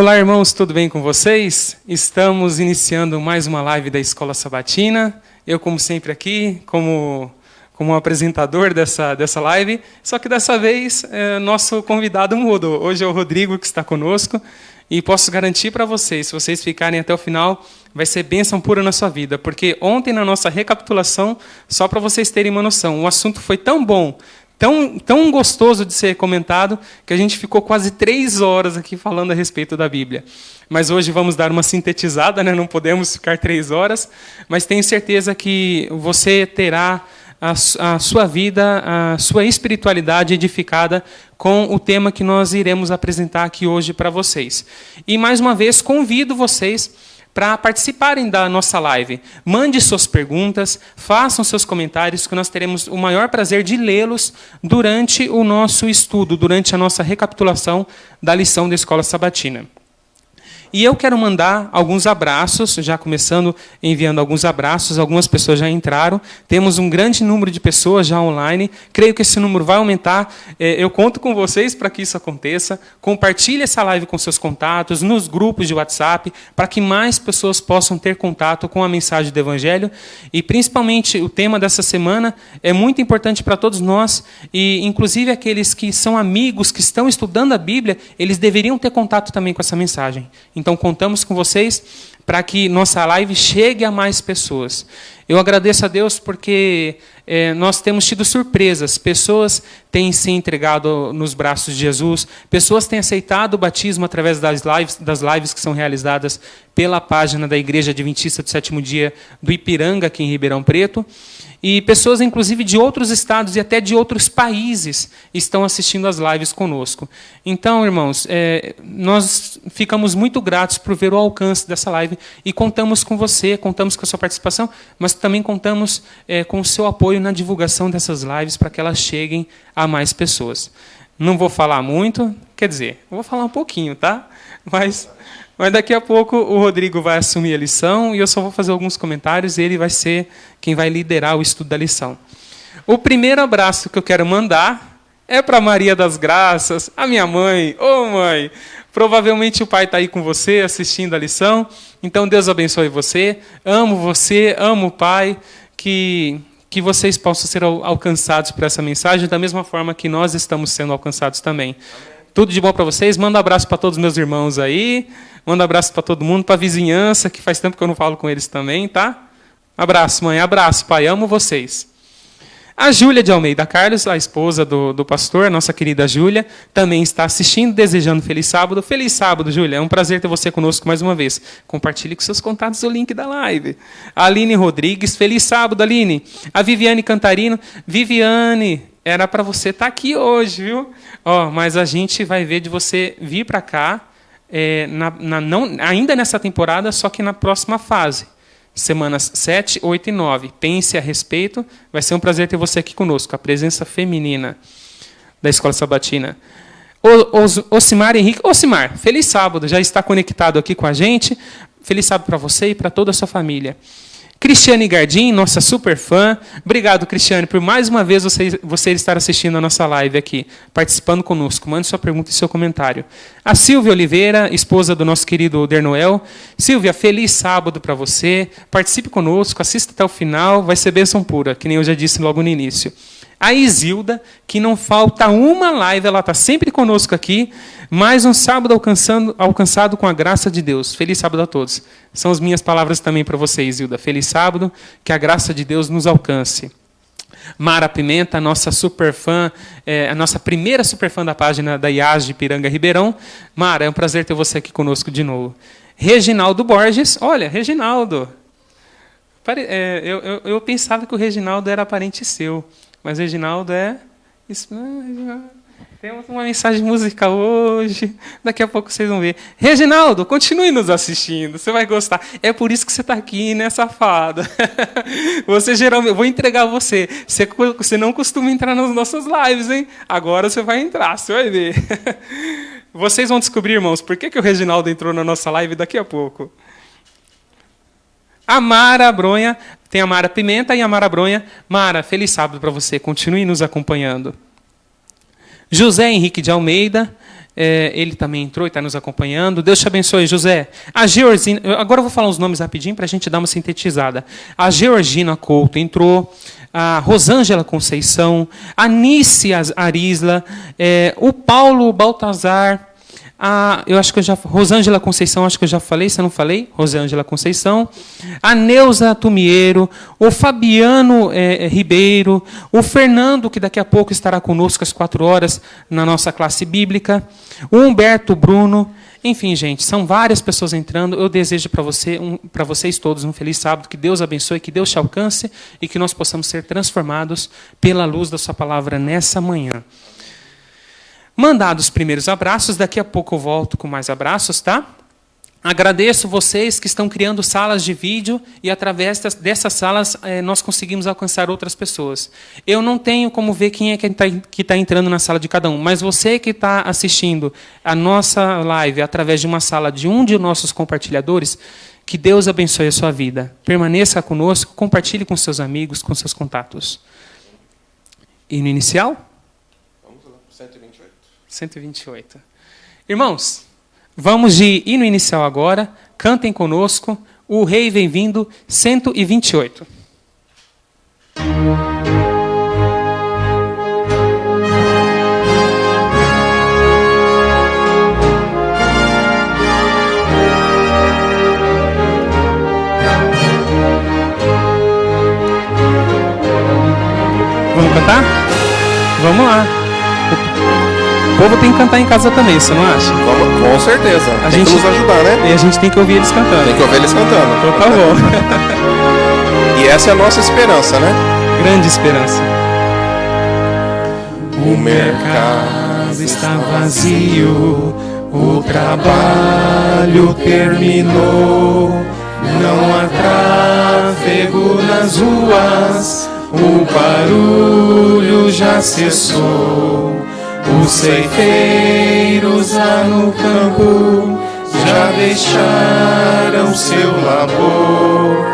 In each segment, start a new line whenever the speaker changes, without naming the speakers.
Olá, irmãos, tudo bem com vocês? Estamos iniciando mais uma live da Escola Sabatina. Eu, como sempre, aqui, como apresentador dessa live, só que dessa vez nosso convidado mudou. Hoje é o Rodrigo que está conosco e posso garantir para vocês, se vocês ficarem até o final, vai ser bênção pura na sua vida, porque ontem na nossa recapitulação, só para vocês terem uma noção, o assunto foi tão bom, tão gostoso de ser comentado, que a gente ficou quase 3 horas aqui falando a respeito da Bíblia. Mas hoje vamos dar uma sintetizada, né? Não podemos ficar 3 horas, mas tenho certeza que você terá a sua vida, a sua espiritualidade edificada com o tema que nós iremos apresentar aqui hoje para vocês. E, mais uma vez, convido vocês para participarem da nossa live. Mande suas perguntas, façam seus comentários, que nós teremos o maior prazer de lê-los durante o nosso estudo, durante a nossa recapitulação da lição da Escola Sabatina. E eu quero mandar alguns abraços, já começando enviando alguns abraços, algumas pessoas já entraram, temos um grande número de pessoas já online, creio que esse número vai aumentar, eu conto com vocês para que isso aconteça, compartilhe essa live com seus contatos, nos grupos de WhatsApp, para que mais pessoas possam ter contato com a mensagem do Evangelho, e principalmente o tema dessa semana é muito importante para todos nós, e inclusive aqueles que são amigos, que estão estudando a Bíblia, eles deveriam ter contato também com essa mensagem. Então, contamos com vocês para que nossa live chegue a mais pessoas. Eu agradeço a Deus porque nós temos tido surpresas. Pessoas têm se entregado nos braços de Jesus, pessoas têm aceitado o batismo através das lives que são realizadas pela página da Igreja Adventista do Sétimo Dia do Ipiranga, aqui em Ribeirão Preto. E pessoas, inclusive, de outros estados e até de outros países estão assistindo às lives conosco. Então, irmãos, nós ficamos muito gratos por ver o alcance dessa live e contamos com você, contamos com a sua participação, mas também contamos com o seu apoio na divulgação dessas lives para que elas cheguem a mais pessoas. Não vou falar muito, quer dizer, eu vou falar um pouquinho, tá? Mas daqui a pouco o Rodrigo vai assumir a lição e eu só vou fazer alguns comentários e ele vai ser quem vai liderar o estudo da lição. O primeiro abraço que eu quero mandar é para Maria das Graças, a minha mãe. Ô mãe, provavelmente o pai está aí com você assistindo a lição, então Deus abençoe você, amo o pai, que vocês possam ser alcançados por essa mensagem da mesma forma que nós estamos sendo alcançados também. Amém. Tudo de bom para vocês, manda um abraço para todos os meus irmãos aí, manda um abraço para todo mundo, para a vizinhança, que faz tempo que eu não falo com eles também, tá? Abraço, mãe, abraço, pai, amo vocês. A Júlia de Almeida Carlos, a esposa do pastor, a nossa querida Júlia, também está assistindo, desejando feliz sábado. Feliz sábado, Júlia, é um prazer ter você conosco mais uma vez. Compartilhe com seus contatos o link da live. A Aline Rodrigues, feliz sábado, Aline. A Viviane Cantarino, Viviane, era para você estar aqui hoje, viu? Mas a gente vai ver de você vir para cá, não, ainda nessa temporada, só que na próxima fase. Semanas 7, 8 e 9. Pense a respeito. Vai ser um prazer ter você aqui conosco. A presença feminina da Escola Sabatina. Osimar Henrique. Osimar, feliz sábado. Já está conectado aqui com a gente. Feliz sábado para você e para toda a sua família. Cristiane Gardim, nossa super fã. Obrigado, Cristiane, por mais uma vez você estar assistindo a nossa live aqui, participando conosco. Mande sua pergunta e seu comentário. A Silvia Oliveira, esposa do nosso querido Dernoel. Silvia, feliz sábado para você. Participe conosco, assista até o final, vai ser bênção pura, que nem eu já disse logo no início. A Isilda, que não falta uma live, ela está sempre conosco aqui. Mais um sábado alcançado com a graça de Deus. Feliz sábado a todos. São as minhas palavras também para você, Isilda. Feliz sábado, que a graça de Deus nos alcance. Mara Pimenta, nossa superfã, a nossa primeira superfã da página da IAS de Ipiranga Ribeirão. Mara, é um prazer ter você aqui conosco de novo. Reginaldo Borges, olha, Reginaldo. Eu pensava que o Reginaldo era parente seu. Mas Reginaldo temos uma mensagem musical hoje. Daqui a pouco vocês vão ver. Reginaldo, continue nos assistindo. Você vai gostar. É por isso que você está aqui, né, safada? Você geralmente... Vou entregar você. Você não costuma entrar nas nossas lives, hein? Agora você vai entrar, você vai ver. Vocês vão descobrir, irmãos, por que o Reginaldo entrou na nossa live daqui a pouco. A Mara Bronha, tem a Mara Pimenta e a Mara Bronha. Mara, feliz sábado para você, continue nos acompanhando. José Henrique de Almeida, Ele também entrou e está nos acompanhando. Deus te abençoe, José. A Georgina, agora eu vou falar os nomes rapidinho para a gente dar uma sintetizada. A Georgina Couto entrou, a Rosângela Conceição, a Nice Arisla, o Paulo Baltazar, eu acho que Rosângela Conceição, acho que eu já falei, se eu não falei, Rosângela Conceição, a Neuza Tumiero, o Fabiano Ribeiro, o Fernando, que daqui a pouco estará conosco às 4 horas na nossa classe bíblica, o Humberto Bruno, enfim, gente, são várias pessoas entrando. Eu desejo para vocês todos um feliz sábado, que Deus abençoe, que Deus te alcance e que nós possamos ser transformados pela luz da sua palavra nessa manhã. Mandados os primeiros abraços, daqui a pouco eu volto com mais abraços, tá? Agradeço vocês que estão criando salas de vídeo e, através dessas salas, nós conseguimos alcançar outras pessoas. Eu não tenho como ver quem é que está entrando na sala de cada um, mas você que está assistindo a nossa live através de uma sala de um de nossos compartilhadores, que Deus abençoe a sua vida. Permaneça conosco, compartilhe com seus amigos, com seus contatos. E no inicial? 128. Irmãos, vamos de hino inicial agora. Cantem conosco. O Rei vem vindo, 128. Vamos cantar? Vamos lá. O povo tem que cantar em casa também, você não acha?
Com certeza. Tem que nos ajudar, né?
E a gente tem que ouvir eles cantando.
Tem que ouvir eles cantando.
Por favor.
E essa é a nossa esperança, né?
Grande esperança.
O mercado está vazio, o trabalho terminou, não há tráfego nas ruas, o barulho já cessou. Os ceifeiros lá no campo já deixaram seu labor.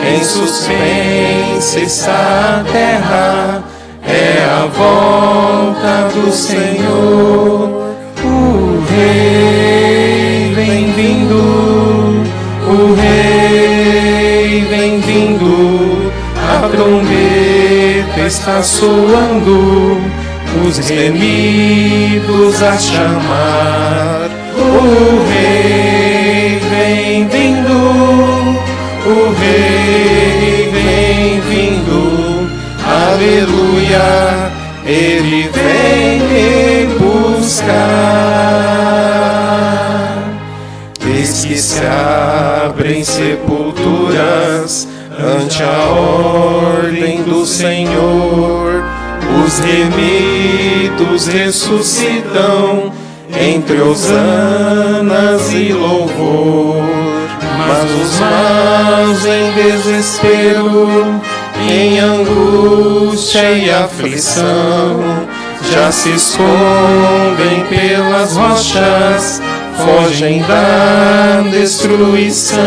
Em suspense está a terra, é a volta do Senhor. O Rei vem vindo, o Rei vem vindo, a trombeta está soando, os remidos a chamar. O Rei vem vindo, o Rei vem vindo, aleluia, Ele vem me buscar. Eis que se abrem sepulturas ante a ordem do Senhor, os remidos ressuscitam entre hosanas e louvor. Mas os maus em desespero, em angústia e aflição, já se escondem pelas rochas, fogem da destruição.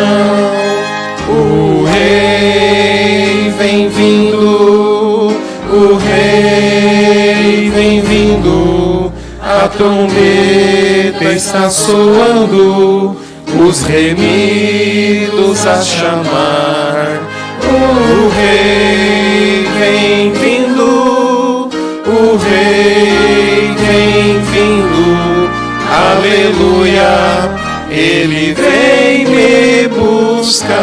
O Rei vem vindo, o Rei vem vindo, a trombeta está soando, os remidos a chamar. O Rei vem vindo, o Rei vem vindo, aleluia, Ele vem me buscar.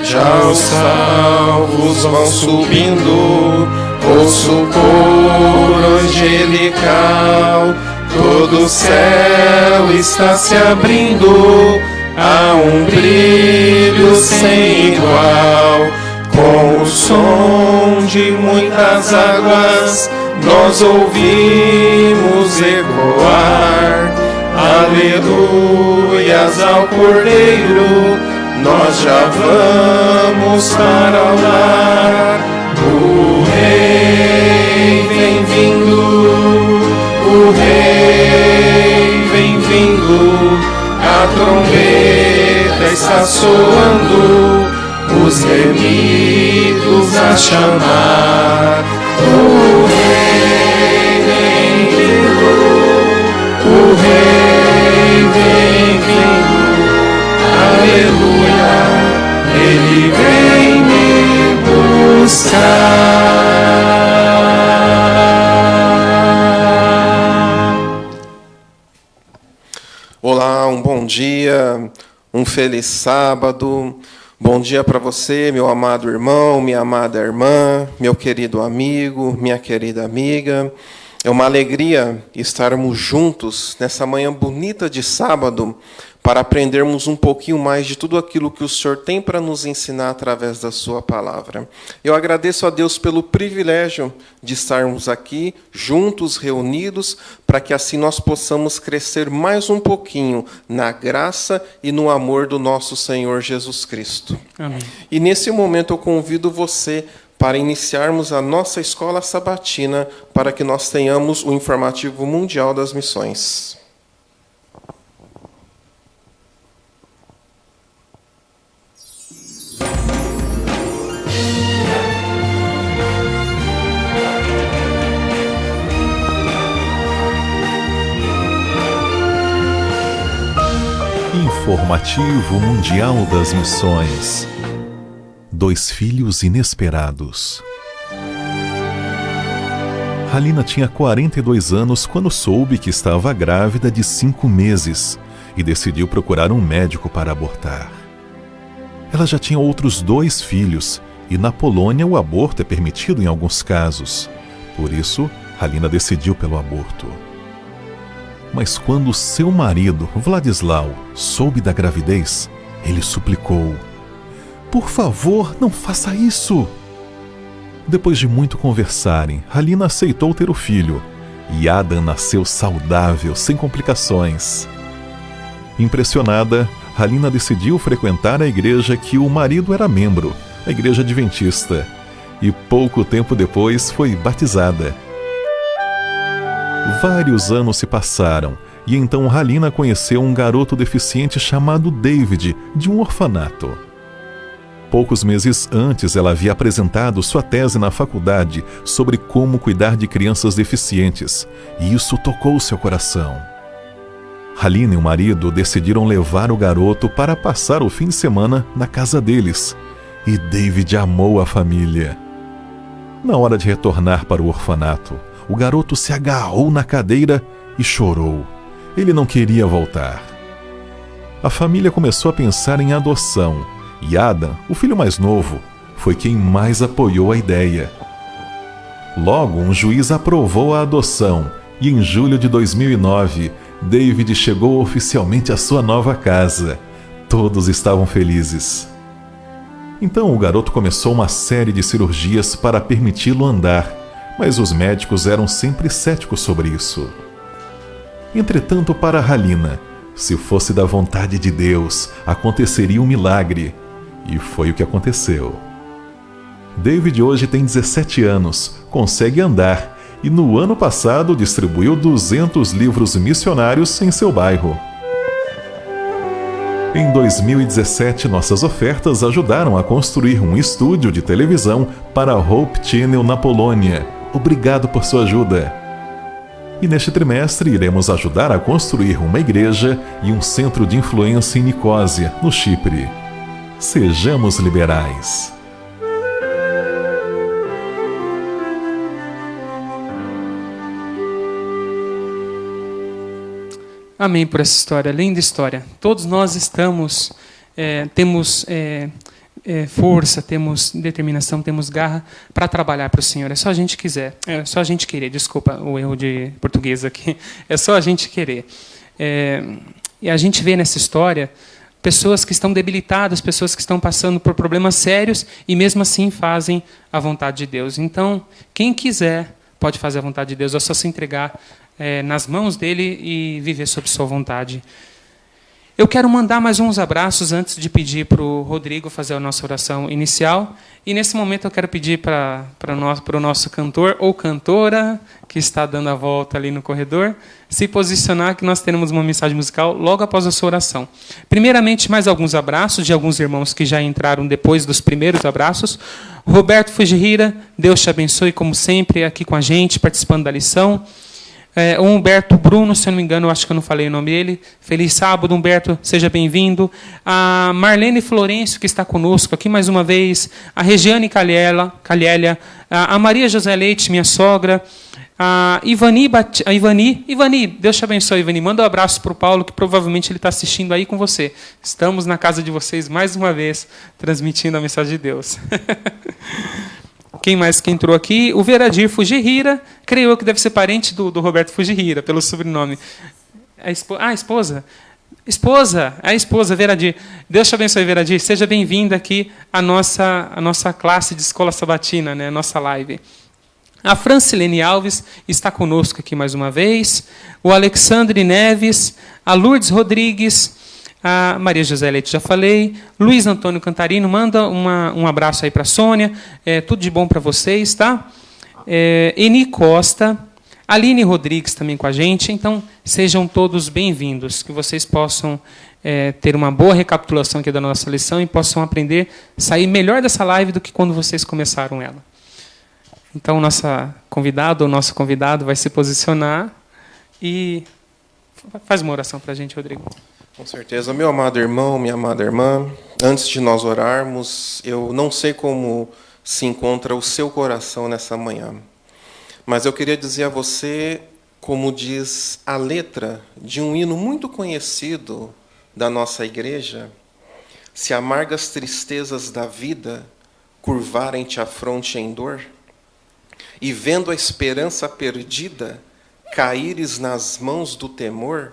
Já os salvos vão subindo, ouço o coro angelical, todo o céu está se abrindo, há um brilho sem igual. Com o som de muitas águas nós ouvimos ecoar, aleluias ao Cordeiro, nós já vamos para o lar. O Rei vem vindo, o Rei vem vindo, a trombeta está soando, os remidos a chamar. O Rei vem bom dia, um feliz sábado. Bom dia para você, meu amado irmão, minha amada irmã, meu querido amigo, minha querida amiga. É uma alegria estarmos juntos nessa manhã bonita de sábado para aprendermos um pouquinho mais de tudo aquilo que o Senhor tem para nos ensinar através da sua palavra. Eu agradeço a Deus pelo privilégio de estarmos aqui, juntos, reunidos, para que assim nós possamos crescer mais um pouquinho na graça e no amor do nosso Senhor Jesus Cristo.
Amém.
E nesse momento eu convido você para iniciarmos a nossa escola sabatina, para que nós tenhamos o informativo mundial das missões.
Informativo Mundial das Missões. 2 filhos inesperados. Halina tinha 42 anos quando soube que estava grávida de 5 meses e decidiu procurar um médico para abortar. Ela já tinha outros 2 filhos e na Polônia o aborto é permitido em alguns casos. Por isso, Halina decidiu pelo aborto. Mas quando seu marido, Władysław, soube da gravidez, ele suplicou: "Por favor, não faça isso!" Depois de muito conversarem, Halina aceitou ter o filho, e Adam nasceu saudável, sem complicações. Impressionada, Halina decidiu frequentar a igreja que o marido era membro, a Igreja Adventista, e pouco tempo depois foi batizada. Vários anos se passaram, e então Halina conheceu um garoto deficiente chamado David, de um orfanato. Poucos meses antes, ela havia apresentado sua tese na faculdade sobre como cuidar de crianças deficientes, e isso tocou seu coração. Halina e o marido decidiram levar o garoto para passar o fim de semana na casa deles, e David amou a família. Na hora de retornar para o orfanato, o garoto se agarrou na cadeira e chorou. Ele não queria voltar. A família começou a pensar em adoção, e Adam, o filho mais novo, foi quem mais apoiou a ideia. Logo, um juiz aprovou a adoção, e em julho de 2009, David chegou oficialmente à sua nova casa. Todos estavam felizes. Então o garoto começou uma série de cirurgias para permiti-lo andar, mas os médicos eram sempre céticos sobre isso. Entretanto, para Halina, se fosse da vontade de Deus, aconteceria um milagre. E foi o que aconteceu. David hoje tem 17 anos, consegue andar e no ano passado distribuiu 200 livros missionários em seu bairro. Em 2017, nossas ofertas ajudaram a construir um estúdio de televisão para a Hope Channel na Polônia. Obrigado por sua ajuda. E neste trimestre iremos ajudar a construir uma igreja e um centro de influência em Nicósia, no Chipre. Sejamos liberais.
Amém por essa história, linda história. Todos nós temos força, temos determinação, temos garra para trabalhar para o Senhor. É só a gente quiser, é só a gente querer. Desculpa o erro de português aqui. É só a gente querer. E a gente vê nessa história pessoas que estão debilitadas, pessoas que estão passando por problemas sérios e mesmo assim fazem a vontade de Deus. Então, quem quiser pode fazer a vontade de Deus, é só se entregar nas mãos dele e viver sob sua vontade. Eu quero mandar mais uns abraços antes de pedir para o Rodrigo fazer a nossa oração inicial. E nesse momento eu quero pedir para o nosso cantor ou cantora, que está dando a volta ali no corredor, se posicionar, que nós teremos uma mensagem musical logo após a sua oração. Primeiramente, mais alguns abraços de alguns irmãos que já entraram depois dos primeiros abraços. Roberto Fujihira, Deus te abençoe, como sempre, aqui com a gente, participando da lição. O Humberto Bruno, se eu não me engano, eu acho que eu não falei o nome dele. Feliz sábado, Humberto, seja bem-vindo. A Marlene Florencio, que está conosco aqui mais uma vez. A Regiane Calhélia. A Maria José Leite, minha sogra. A Ivani, Deus te abençoe, Ivani. Manda um abraço para o Paulo, que provavelmente ele está assistindo aí com você. Estamos na casa de vocês mais uma vez, transmitindo a mensagem de Deus. Quem mais que entrou aqui? O Veradir Fujihira, creio eu que deve ser parente do Roberto Fujihira, pelo sobrenome. A esposa? A esposa, Veradir. Deus te abençoe, Veradir. Seja bem-vinda aqui à nossa classe de escola sabatina, né? Nossa live. A Francilene Alves está conosco aqui mais uma vez. O Alexandre Neves, a Lourdes Rodrigues, a Maria José Leite, já falei. Luiz Antônio Cantarino, manda um abraço aí para a Sônia. Tudo de bom para vocês, tá? Eni Costa, Aline Rodrigues também com a gente. Então, sejam todos bem-vindos. Que vocês possam ter uma boa recapitulação aqui da nossa lição e possam aprender, sair melhor dessa live do que quando vocês começaram ela. Então, o nosso convidado vai se posicionar e faz uma oração para a gente, Rodrigo.
Com certeza. Meu amado irmão, minha amada irmã, antes de nós orarmos, eu não sei como se encontra o seu coração nessa manhã, mas eu queria dizer a você, como diz a letra de um hino muito conhecido da nossa igreja: se amargas tristezas da vida curvarem-te a fronte em dor, e vendo a esperança perdida caíres nas mãos do temor,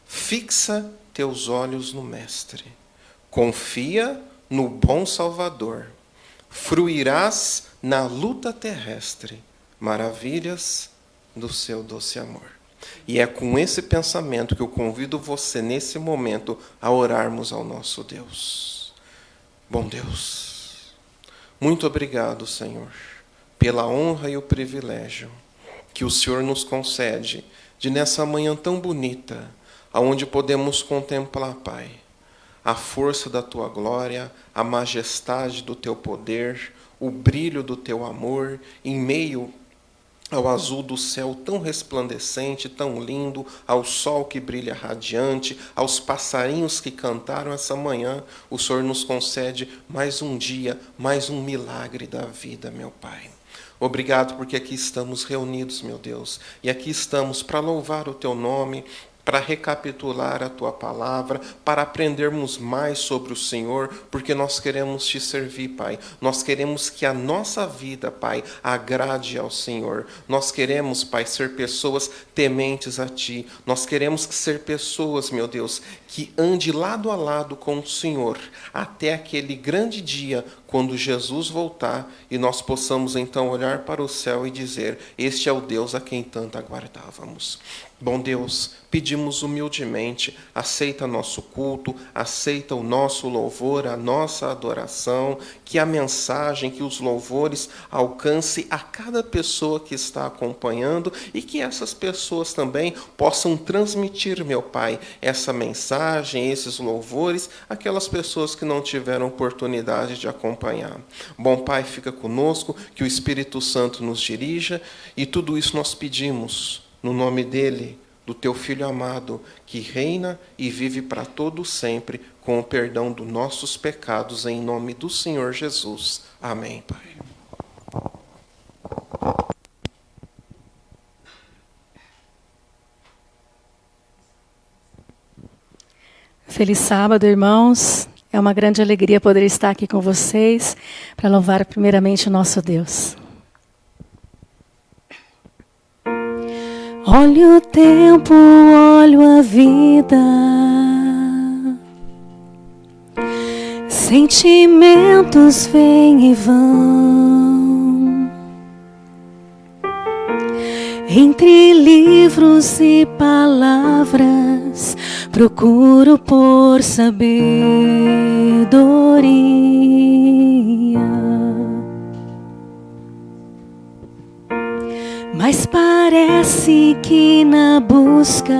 fixa teus olhos no Mestre, confia no bom Salvador, fruirás na luta terrestre maravilhas do seu doce amor. E é com esse pensamento que eu convido você nesse momento a orarmos ao nosso Deus. Bom Deus, muito obrigado, Senhor, pela honra e o privilégio que o Senhor nos concede de nessa manhã tão bonita, aonde podemos contemplar, Pai, a força da Tua glória, a majestade do Teu poder, o brilho do Teu amor, em meio ao azul do céu tão resplandecente, tão lindo, ao sol que brilha radiante, aos passarinhos que cantaram essa manhã. O Senhor nos concede mais um dia, mais um milagre da vida, meu Pai. Obrigado porque aqui estamos reunidos, meu Deus, e aqui estamos para louvar o Teu nome, para recapitular a Tua palavra, para aprendermos mais sobre o Senhor, porque nós queremos Te servir, Pai. Nós queremos que a nossa vida, Pai, agrade ao Senhor. Nós queremos, Pai, ser pessoas tementes a Ti. Nós queremos ser pessoas, meu Deus, que ande lado a lado com o Senhor, até aquele grande dia, quando Jesus voltar, e nós possamos então olhar para o céu e dizer: este é o Deus a quem tanto aguardávamos. Bom Deus, pedimos humildemente, aceita nosso culto, aceita o nosso louvor, a nossa adoração, que a mensagem, que os louvores alcance a cada pessoa que está acompanhando e que essas pessoas também possam transmitir, meu Pai, essa mensagem, esses louvores, àquelas pessoas que não tiveram oportunidade de acompanhar. Bom Pai, fica conosco, que o Espírito Santo nos dirija, e tudo isso nós pedimos no nome dele, do Teu Filho amado, que reina e vive para todo sempre, com o perdão dos nossos pecados, em nome do Senhor Jesus. Amém, Pai.
Feliz sábado, irmãos. É uma grande alegria poder estar aqui com vocês para louvar primeiramente o nosso Deus. Olho o tempo, olho a vida, sentimentos vêm e vão, entre livros e palavras, procuro por sabedoria. Mas parece que na busca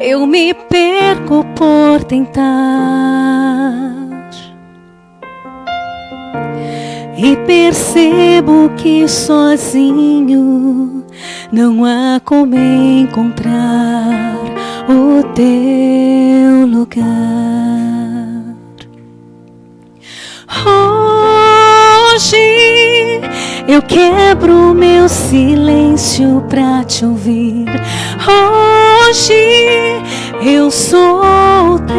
eu me perco por tentar, e percebo que sozinho não há como encontrar o teu lugar. Hoje eu quebro o meu silêncio pra te ouvir. Hoje eu sou teu.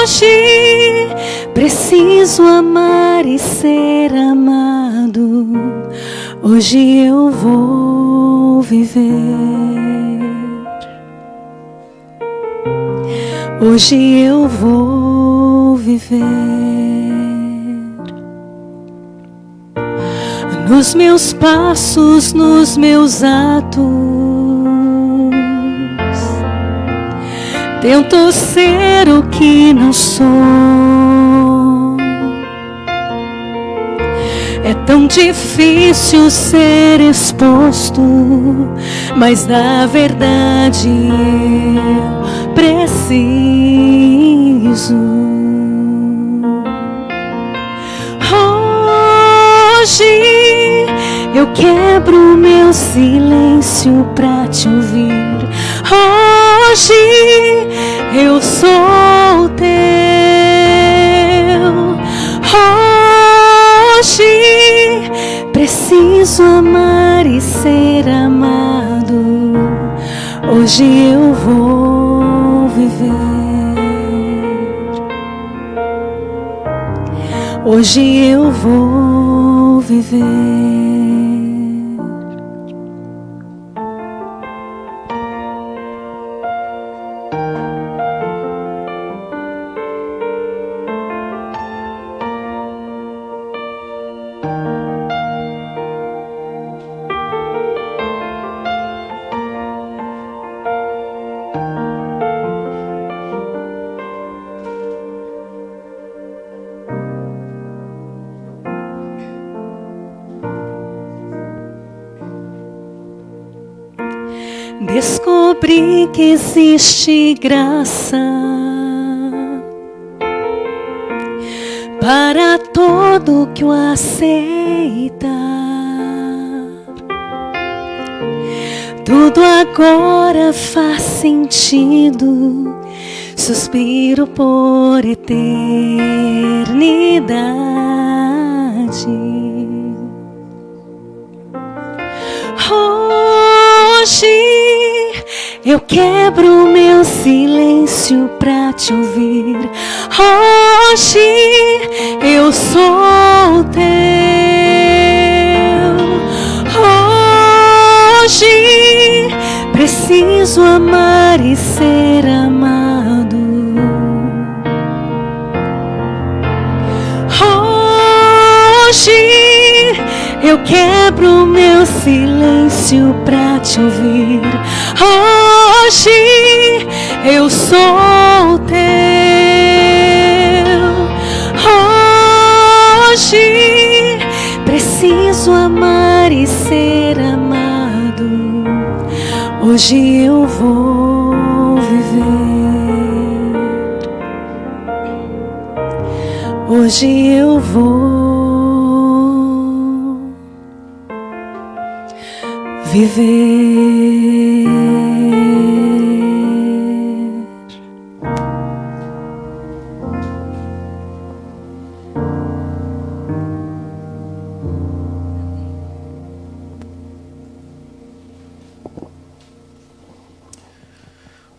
Hoje preciso amar e ser amado. Hoje eu vou viver. Hoje eu vou viver. Nos meus passos, nos meus atos, tento ser o que não sou. É tão difícil ser exposto, mas na verdade eu preciso. Hoje eu quebro o meu silêncio pra te ouvir. Hoje eu sou teu. Hoje preciso amar e ser amado. Hoje eu vou viver. Hoje eu vou viver. Descobri que existe graça para todo que o aceita. Tudo agora faz sentido. Suspiro por eternidade. Hoje eu quebro o meu silêncio pra te ouvir. Hoje eu sou teu. Hoje preciso amar e ser amado. Hoje eu quebro o meu silêncio pra te ouvir. Hoje eu sou teu. Hoje preciso amar e ser amado. Hoje eu vou viver. Hoje eu vou viver.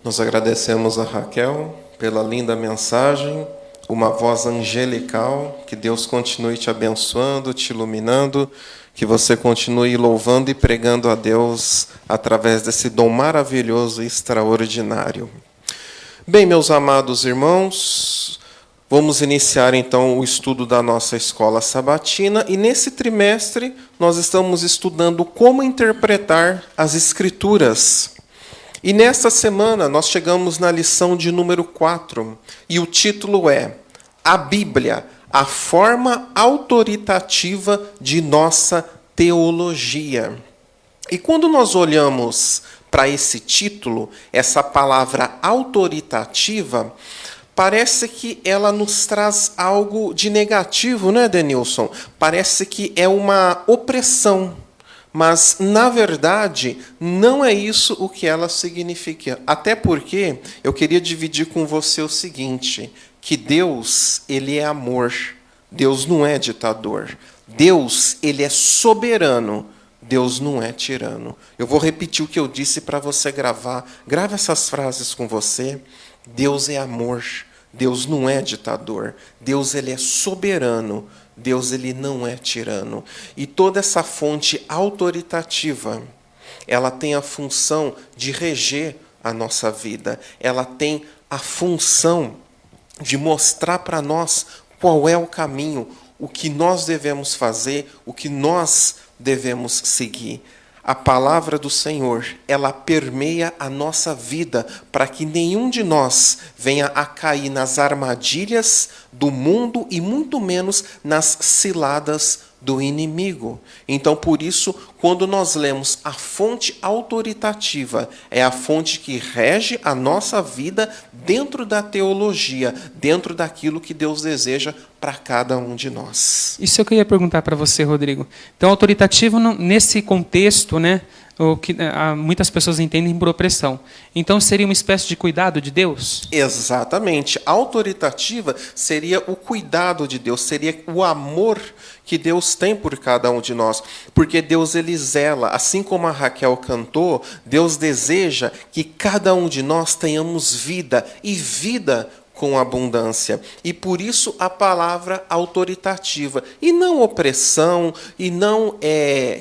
Nós agradecemos a Raquel pela linda mensagem, uma voz angelical. Que Deus continue te abençoando, te iluminando, que você continue louvando e pregando a Deus através desse dom maravilhoso e extraordinário. Bem, meus amados irmãos, vamos iniciar então o estudo da nossa escola sabatina, e nesse trimestre nós estamos estudando como interpretar as Escrituras. E nesta semana nós chegamos na lição de número 4, e o título é A Bíblia, a forma autoritativa de nossa teologia. E quando nós olhamos para esse título, essa palavra autoritativa, parece que ela nos traz algo de negativo, né, Denilson? Parece que é uma opressão. Mas, na verdade, não é isso o que ela significa. Até porque eu queria dividir com você o seguinte, que Deus, ele é amor. Deus não é ditador. Deus, ele é soberano. Deus não é tirano. Eu vou repetir o que eu disse para você gravar. Grave essas frases com você. Deus é amor. Deus não é ditador. Deus, ele é soberano. Deus, ele não é tirano. E toda essa fonte autoritativa, ela tem a função de reger a nossa vida. Ela tem a função de mostrar para nós qual é o caminho, o que nós devemos fazer, o que nós devemos seguir. A palavra do Senhor, ela permeia a nossa vida para que nenhum de nós venha a cair nas armadilhas do mundo e muito menos nas ciladas do inimigo. Então, por isso, quando nós lemos a fonte autoritativa, é a fonte que rege a nossa vida dentro da teologia, dentro daquilo que Deus deseja para cada um de nós.
Isso eu ia perguntar para você, Rodrigo. Então, autoritativo, nesse contexto, né, o que muitas pessoas entendem por opressão. Então, seria uma espécie de cuidado de Deus?
Exatamente. Autoritativa seria o cuidado de Deus, seria o amor que Deus tem por cada um de nós. Porque Deus, ele zela, assim como a Raquel cantou, Deus deseja que cada um de nós tenhamos vida, e vida com abundância. E por isso a palavra autoritativa. E não opressão, e não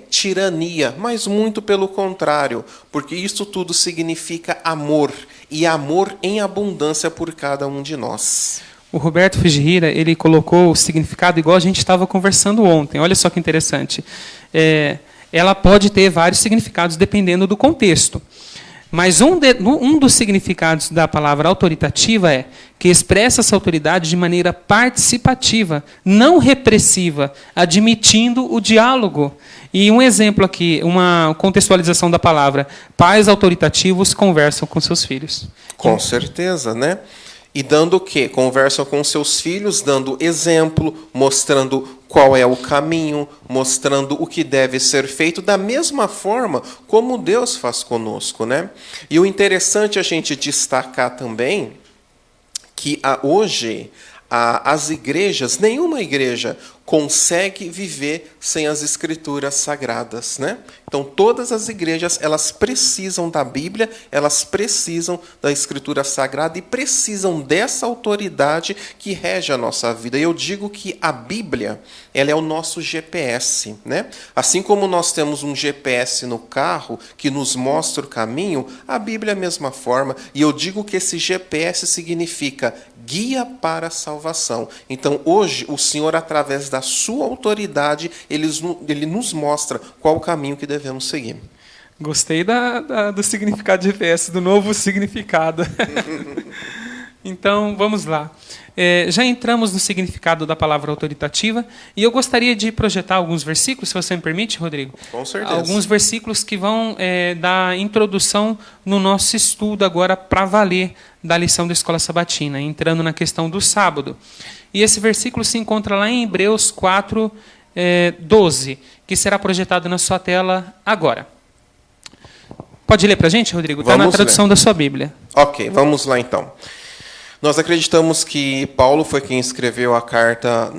tirania, mas muito pelo contrário, porque isso tudo significa amor, e amor em abundância por cada um de nós.
O Roberto Fujihira, ele colocou o significado igual a gente estava conversando ontem. Olha só que interessante. Ela pode ter vários significados dependendo do contexto. Mas um dos significados da palavra autoritativa é que expressa essa autoridade de maneira participativa, não repressiva, admitindo o diálogo. E um exemplo aqui, uma contextualização da palavra: pais autoritativos conversam com seus filhos.
Com certeza, né? E dando o quê? Conversam com seus filhos, dando exemplo, mostrando qual é o caminho, mostrando o que deve ser feito, da mesma forma como Deus faz conosco, né? E o interessante é a gente destacar também que hoje as igrejas, nenhuma igreja consegue viver sem as escrituras sagradas, né? Então, todas as igrejas, elas precisam da Bíblia, elas precisam da escritura sagrada e precisam dessa autoridade que rege a nossa vida. E eu digo que a Bíblia, ela é o nosso GPS, né? Assim como nós temos um GPS no carro que nos mostra o caminho, a Bíblia é a mesma forma. E eu digo que esse GPS significa guia para a salvação. Então, hoje, o Senhor, através da sua autoridade, ele nos mostra qual o caminho que devemos seguir.
Gostei do significado de GPS, do novo significado. Então, vamos lá. Já entramos no significado da palavra autoritativa, e eu gostaria de projetar alguns versículos, se você me permite, Rodrigo.
Com certeza.
Alguns versículos que vão dar introdução no nosso estudo agora para valer da lição da Escola Sabatina, entrando na questão do sábado. E esse versículo se encontra lá em Hebreus 4, 12, que será projetado na sua tela agora. Pode ler para a gente, Rodrigo? Está na tradução da sua Bíblia.
Ok, vamos lá então. Nós acreditamos que Paulo foi quem escreveu a carta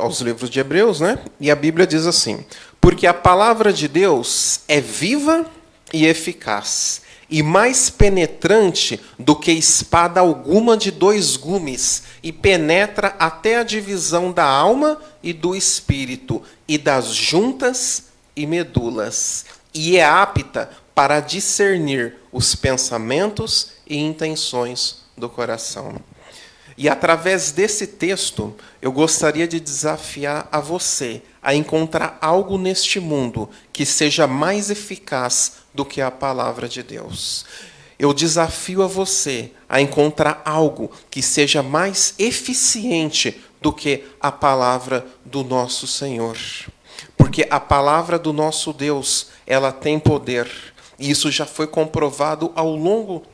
aos livros de Hebreus, né? E a Bíblia diz assim: porque a palavra de Deus é viva e eficaz, e mais penetrante do que espada alguma de 2 gumes, e penetra até a divisão da alma e do espírito, e das juntas e medulas, e é apta para discernir os pensamentos e intenções do coração. E através desse texto, eu gostaria de desafiar a você a encontrar algo neste mundo que seja mais eficaz do que a palavra de Deus. Eu desafio a você a encontrar algo que seja mais eficiente do que a palavra do nosso Senhor. Porque a palavra do nosso Deus, ela tem poder. E isso já foi comprovado ao longo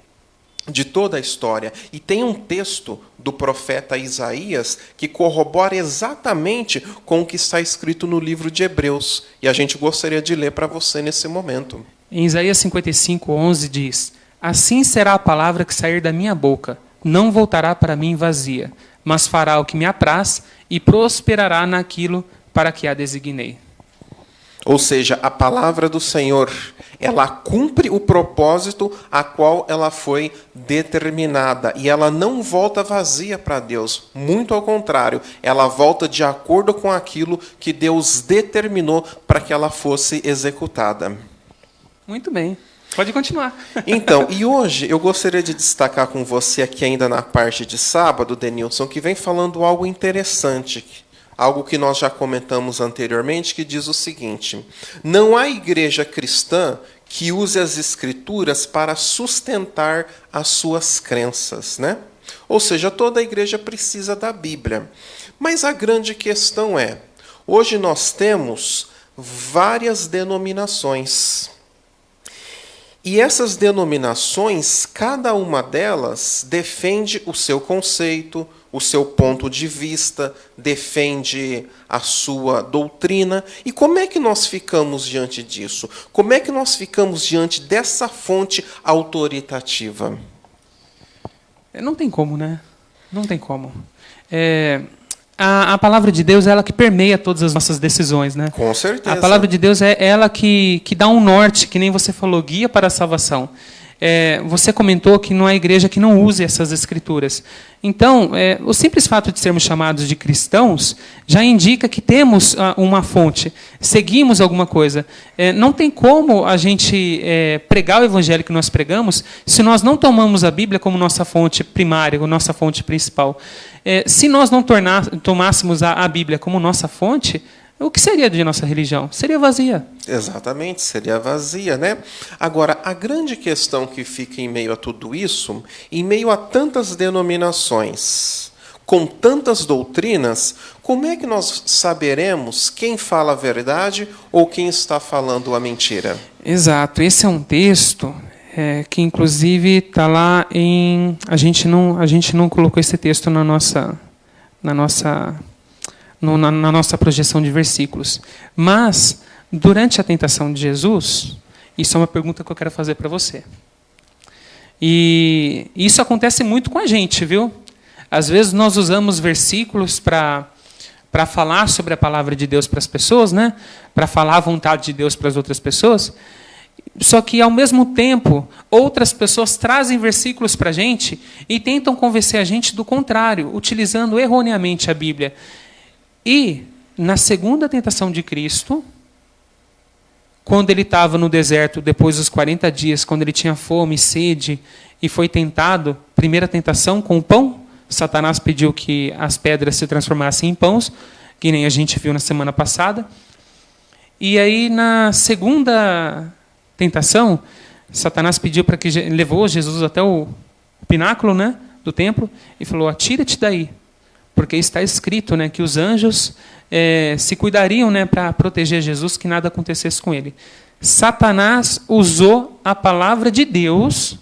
de toda a história. E tem um texto do profeta Isaías que corrobora exatamente com o que está escrito no livro de Hebreus. E a gente gostaria de ler para você nesse momento.
Em Isaías 55:11 diz: assim será a palavra que sair da minha boca, não voltará para mim vazia, mas fará o que me apraz e prosperará naquilo para que a designei.
Ou seja, a palavra do Senhor, ela cumpre o propósito a qual ela foi determinada. E ela não volta vazia para Deus. Muito ao contrário, ela volta de acordo com aquilo que Deus determinou para que ela fosse executada.
Muito bem. Pode continuar.
Então, e hoje eu gostaria de destacar com você aqui ainda na parte de sábado, Denilson, que vem falando algo interessante. Algo que nós já comentamos anteriormente, que diz o seguinte: não há igreja cristã que use as Escrituras para sustentar as suas crenças, né? Ou seja, toda a igreja precisa da Bíblia. Mas a grande questão é, hoje nós temos várias denominações. E essas denominações, cada uma delas defende o seu conceito, o seu ponto de vista, defende a sua doutrina. E como é que nós ficamos diante disso? Como é que nós ficamos diante dessa fonte autoritativa?
Não tem como, né? Não tem como. A palavra de Deus é ela que permeia todas as nossas decisões, né?
Com certeza.
A palavra de Deus é ela que dá um norte, que nem você falou, guia para a salvação. Você comentou que não há igreja que não use essas escrituras. Então, o simples fato de sermos chamados de cristãos já indica que temos uma fonte, seguimos alguma coisa. Não tem como a gente pregar o evangelho que nós pregamos se nós não tomamos a Bíblia como nossa fonte primária, como nossa fonte principal. Se nós não tomássemos a Bíblia como nossa fonte, o que seria de nossa religião? Seria vazia.
Exatamente, seria vazia, né? Agora, a grande questão que fica em meio a tudo isso, em meio a tantas denominações, com tantas doutrinas, como é que nós saberemos quem fala a verdade ou quem está falando a mentira?
Exato. Esse é um texto que, inclusive, está lá em... A gente não colocou esse texto na nossa projeção de versículos. Mas, durante a tentação de Jesus, isso é uma pergunta que eu quero fazer para você. E isso acontece muito com a gente, viu? Às vezes nós usamos versículos para falar sobre a palavra de Deus para as pessoas, né? Para falar a vontade de Deus para as outras pessoas. Só que, ao mesmo tempo, outras pessoas trazem versículos para a gente e tentam convencer a gente do contrário, utilizando erroneamente a Bíblia. E, na segunda tentação de Cristo, quando ele estava no deserto, depois dos 40 dias, quando ele tinha fome e sede, e foi tentado, primeira tentação com o pão, Satanás pediu que as pedras se transformassem em pães, que nem a gente viu na semana passada. E aí, na segunda tentação, Satanás pediu para que levou Jesus até o pináculo, né, do templo, e falou: atira-te daí. Porque está escrito, né, que os anjos se cuidariam, né, para proteger Jesus, que nada acontecesse com ele. Satanás usou a palavra de Deus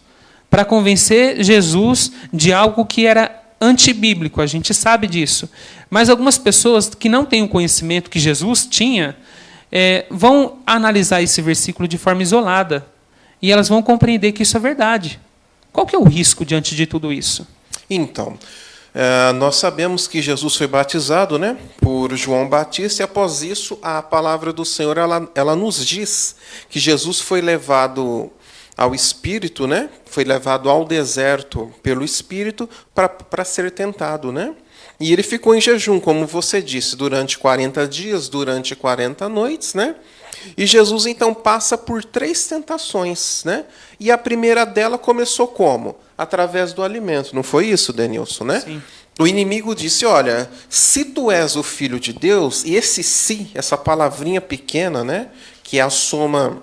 para convencer Jesus de algo que era antibíblico, a gente sabe disso. Mas algumas pessoas que não têm o conhecimento que Jesus tinha, vão analisar esse versículo de forma isolada. E elas vão compreender que isso é verdade. Qual que é o risco diante de tudo isso?
Então... nós sabemos que Jesus foi batizado, né, por João Batista, e após isso a palavra do Senhor ela nos diz que Jesus foi levado ao Espírito, né, foi levado ao deserto pelo Espírito para ser tentado, né? E ele ficou em jejum, como você disse, durante 40 dias, durante 40 noites, né? E Jesus então passa por 3 tentações, né? E a primeira dela começou como? Através do alimento. Não foi isso, Denilson, né?
Sim.
O inimigo disse: olha, se tu és o filho de Deus, e esse "se", essa palavrinha pequena, né, que é a soma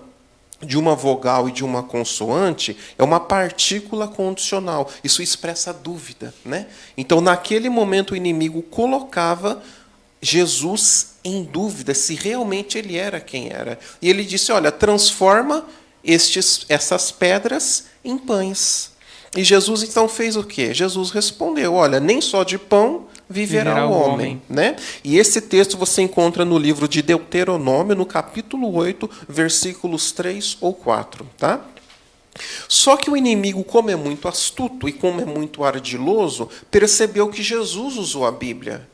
de uma vogal e de uma consoante, é uma partícula condicional. Isso expressa dúvida, né? Então, naquele momento, o inimigo colocava Jesus em dúvida se realmente ele era quem era. E ele disse: olha, transforma essas pedras em pães. E Jesus então fez o quê? Jesus respondeu: olha, nem só de pão viverá o homem. Né? E esse texto você encontra no livro de Deuteronômio, no capítulo 8, versículos 3 ou 4. Tá? Só que o inimigo, como é muito astuto e como é muito ardiloso, percebeu que Jesus usou a Bíblia.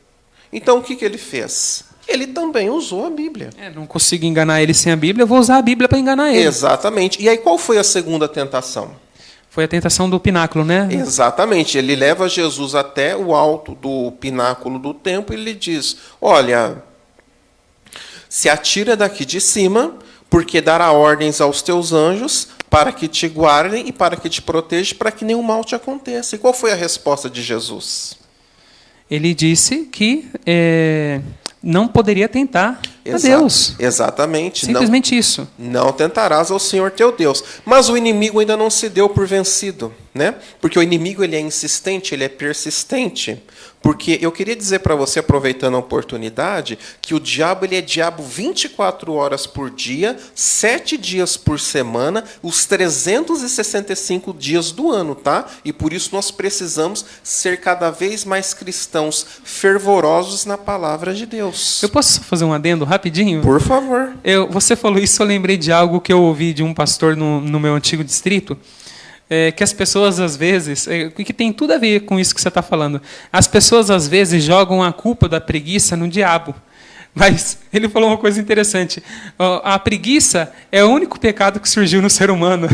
Então o que ele fez? Ele também usou a Bíblia.
Não consigo enganar ele sem a Bíblia, eu vou usar a Bíblia para enganar ele.
Exatamente. E aí qual foi a segunda tentação?
Foi a tentação do pináculo, né?
Exatamente. Ele leva Jesus até o alto do pináculo do templo e lhe diz: olha, se atira daqui de cima, porque dará ordens aos teus anjos para que te guardem e para que te protejam, para que nenhum mal te aconteça. E qual foi a resposta de Jesus?
Ele disse que não poderia tentar a Deus.
Exatamente.
Simplesmente isso.
Não tentarás ao Senhor teu Deus. Mas o inimigo ainda não se deu por vencido, né? Porque o inimigo ele é insistente, ele é persistente. Porque eu queria dizer para você, aproveitando a oportunidade, que o diabo ele é diabo 24 horas por dia, 7 dias por semana, os 365 dias do ano, tá? E por isso nós precisamos ser cada vez mais cristãos fervorosos na palavra de Deus.
Eu posso fazer um adendo rapidinho?
Por favor.
Você falou isso, eu lembrei de algo que eu ouvi de um pastor no meu antigo distrito, que as pessoas, às vezes, que tem tudo a ver com isso que você está falando, as pessoas, às vezes, jogam a culpa da preguiça no diabo. Mas ele falou uma coisa interessante. A preguiça é o único pecado que surgiu no ser humano.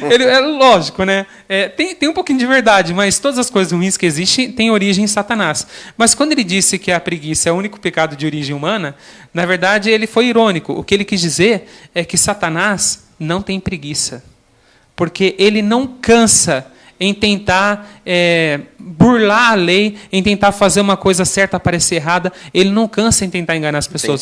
É lógico, né? Tem um pouquinho de verdade, mas todas as coisas ruins que existem têm origem em Satanás. Mas quando ele disse que a preguiça é o único pecado de origem humana, na verdade ele foi irônico. O que ele quis dizer é que Satanás não tem preguiça. Porque ele não cansa em tentar burlar a lei, em tentar fazer uma coisa certa parecer errada. Ele não cansa em tentar enganar as pessoas.